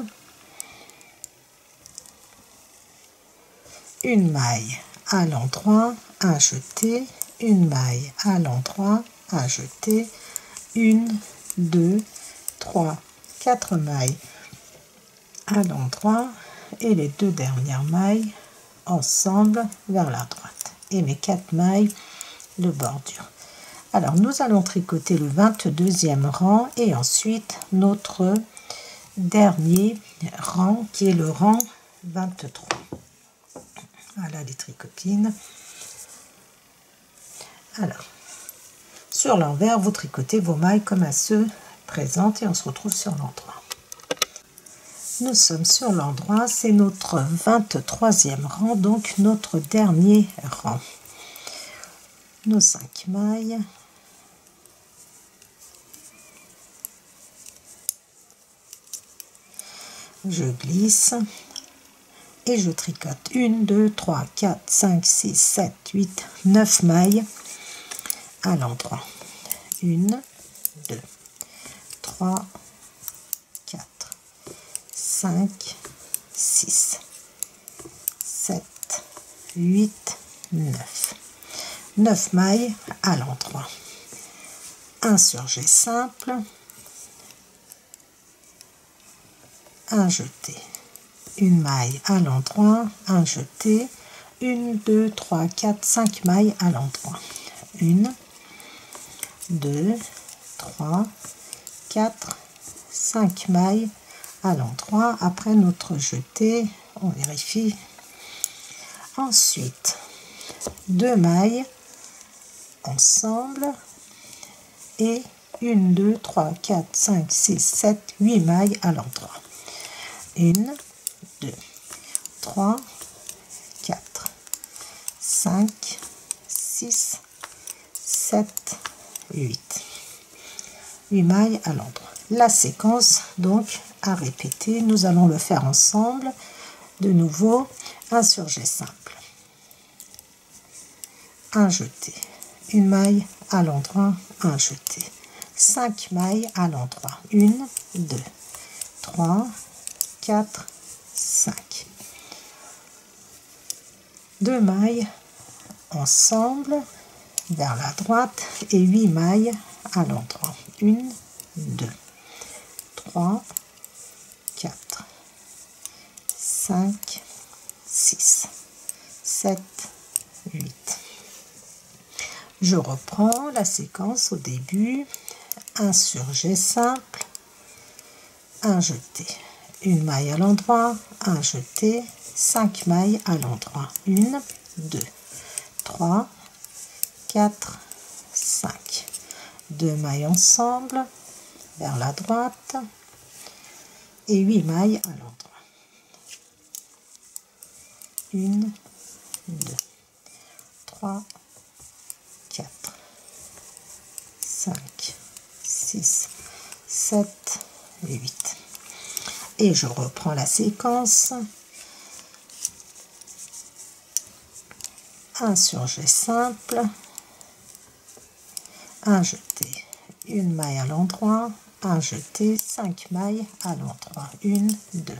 A: une maille à l'endroit, un jeté, une maille à l'endroit, un jeté, 1, 2, 3, 4 mailles à l'endroit et les 2 dernières mailles ensemble vers la droite et mes 4 mailles de bordure. Alors nous allons tricoter le 22e rang et ensuite notre dernier rang qui est le rang 23. Voilà les tricotines. Alors, sur l'envers, vous tricotez vos mailles comme elles se présentent et on se retrouve sur l'endroit. Nous sommes sur l'endroit, c'est notre 23e rang, donc notre dernier rang. Nos 5 mailles. Je glisse et je tricote 1, 2, 3, 4, 5, 6, 7, 8, 9 mailles à l'endroit. 1, 2, 3, 4, 5, 6, 7, 8, 9. 9 mailles à l'endroit. Un surjet simple, un jeté, une maille à l'endroit, un jeté, 1, 2, 3, 4, 5 mailles à l'endroit. 1, 2, 3, 4, 5 mailles à l'endroit. Après notre jeté, on vérifie. Ensuite, 2 mailles ensemble et 1, 2, 3, 4, 5, 6, 7, 8 mailles à l'endroit. 1, 2, 3, 4, 5, 6, 7, 8. 8 mailles à l'endroit. La séquence donc à répéter, nous allons le faire ensemble. De nouveau, un surjet simple, un jeté, une maille à l'endroit, un jeté, 5 mailles à l'endroit, 1, 2, 3, 4, 5. 2 mailles ensemble vers la droite et 8 mailles à l'endroit. 1, 2, 3, 4, 5, 6, 7, 8. Je reprends la séquence au début. Un surjet simple, un jeté, une maille à l'endroit, un jeté, 5 mailles à l'endroit. 1, 2, 3, 4, 5. 2 mailles ensemble vers la droite et 8 mailles à l'endroit. 1, 2, 3, 4, 5, 6, 7, 8. Et je reprends la séquence. Un surjet simple, un jeté, une maille à l'endroit, un jeté, 5 mailles à l'endroit. 1, 2,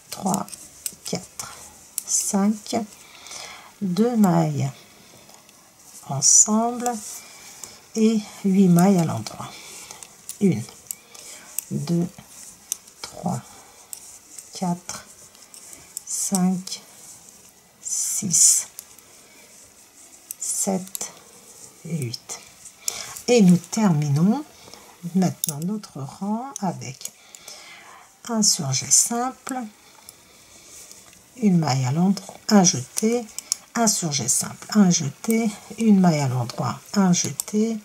A: 3, 4, 5, 2 mailles ensemble et 8 mailles à l'endroit. 1, 2, 3, 4, 5, 6, 7 et 8. Et nous terminons maintenant notre rang avec un surjet simple, une maille à l'endroit, un jeté, un surjet simple, un jeté, une maille à l'endroit, un jeté,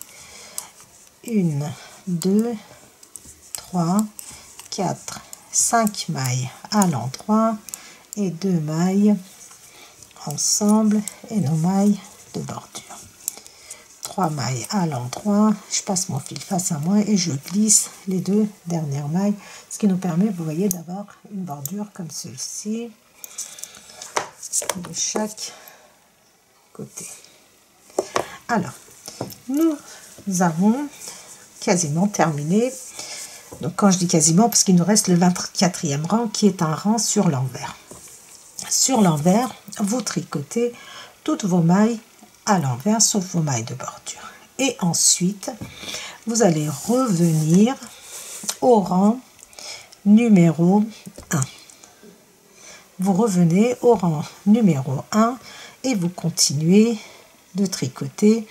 A: 1, 2, 3, 4, 5 mailles à l'endroit et 2 mailles ensemble et nos mailles de bordure. 3 mailles à l'endroit, je passe mon fil face à moi et je glisse les 2 dernières mailles, ce qui nous permet, vous voyez, d'avoir une bordure comme celle-ci de chaque côté. Alors, nous avons quasiment terminé. Donc quand je dis quasiment, parce qu'il nous reste le 24e rang qui est un rang sur l'envers. Sur l'envers, vous tricotez toutes vos mailles à l'envers sauf vos mailles de bordure. Et ensuite, vous allez revenir au rang numéro 1. Vous revenez au rang numéro 1 et vous continuez de tricoter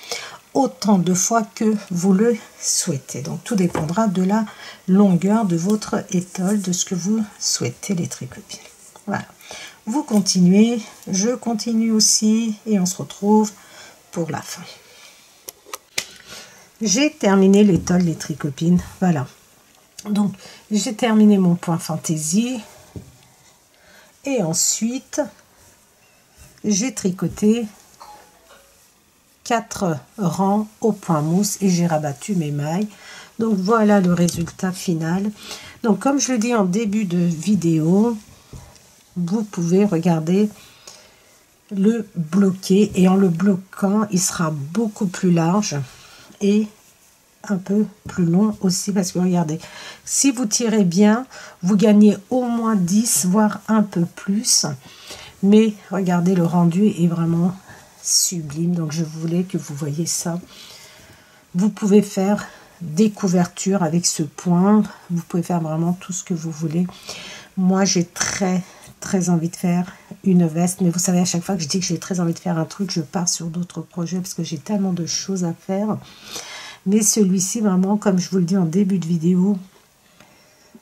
A: autant de fois que vous le souhaitez. Donc tout dépendra de la longueur de votre étole, de ce que vous souhaitez les tricotiner. Voilà. Vous continuez, je continue aussi et on se retrouve pour la fin. J'ai terminé l'étole, les tricopines, voilà. Donc, j'ai terminé mon point fantaisie et ensuite, j'ai tricoté 4 rangs au point mousse et j'ai rabattu mes mailles. Donc, voilà le résultat final. Donc, comme je le dis en début de vidéo, vous pouvez regarder le bloquer et en le bloquant, il sera beaucoup plus large et un peu plus long aussi parce que regardez, si vous tirez bien, vous gagnez au moins 10 voire un peu plus, mais regardez, le rendu est vraiment sublime. Donc je voulais que vous voyez ça. Vous pouvez faire des couvertures avec ce point, vous pouvez faire vraiment tout ce que vous voulez. Moi j'ai très envie de faire une veste, mais vous savez, à chaque fois que je dis que j'ai très envie de faire un truc, je pars sur d'autres projets parce que j'ai tellement de choses à faire. Mais celui-ci, vraiment, comme je vous le dis en début de vidéo,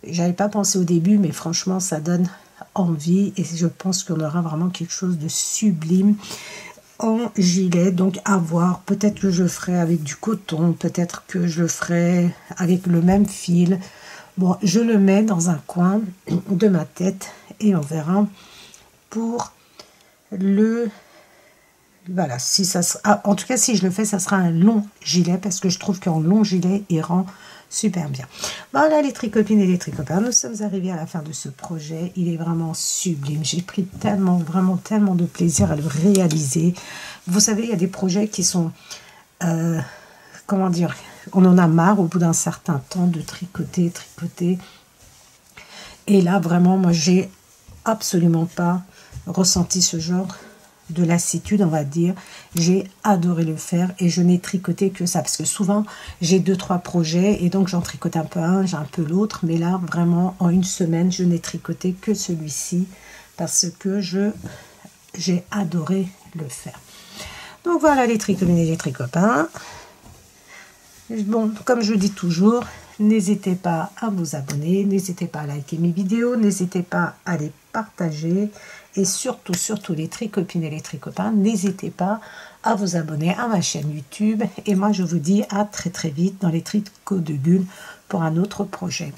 A: j'avais pas pensé au début, mais franchement, ça donne envie. Et je pense qu'on aura vraiment quelque chose de sublime en gilet. Donc, à voir. Peut-être que je le ferai avec du coton. Peut-être que je le ferai avec le même fil. Bon, je le mets dans un coin de ma tête. Et on verra pour le... Voilà, si ça sera, en tout cas, si je le fais, ça sera un long gilet parce que je trouve qu'en long gilet, il rend super bien. Voilà les tricopines et les tricopains, nous sommes arrivés à la fin de ce projet. Il est vraiment sublime. J'ai pris tellement, vraiment tellement de plaisir à le réaliser. Vous savez, il y a des projets qui sont, comment dire, on en a marre au bout d'un certain temps de tricoter. Et là, vraiment, moi, j'ai absolument pas ressenti ce genre de lassitude, on va dire. J'ai adoré le faire et je n'ai tricoté que ça parce que souvent j'ai 2-3 projets et donc j'en tricote un peu un, j'ai un peu l'autre, mais là vraiment en une semaine je n'ai tricoté que celui-ci parce que j'ai adoré le faire. Donc voilà les tricopines et les tricopains. Bon, comme je dis toujours, n'hésitez pas à vous abonner, n'hésitez pas à liker mes vidéos, n'hésitez pas à les partager. Et surtout les tricopines et les tricopains, n'hésitez pas à vous abonner à ma chaîne YouTube. Et moi, je vous dis à très vite dans les tricots de Gul pour un autre projet.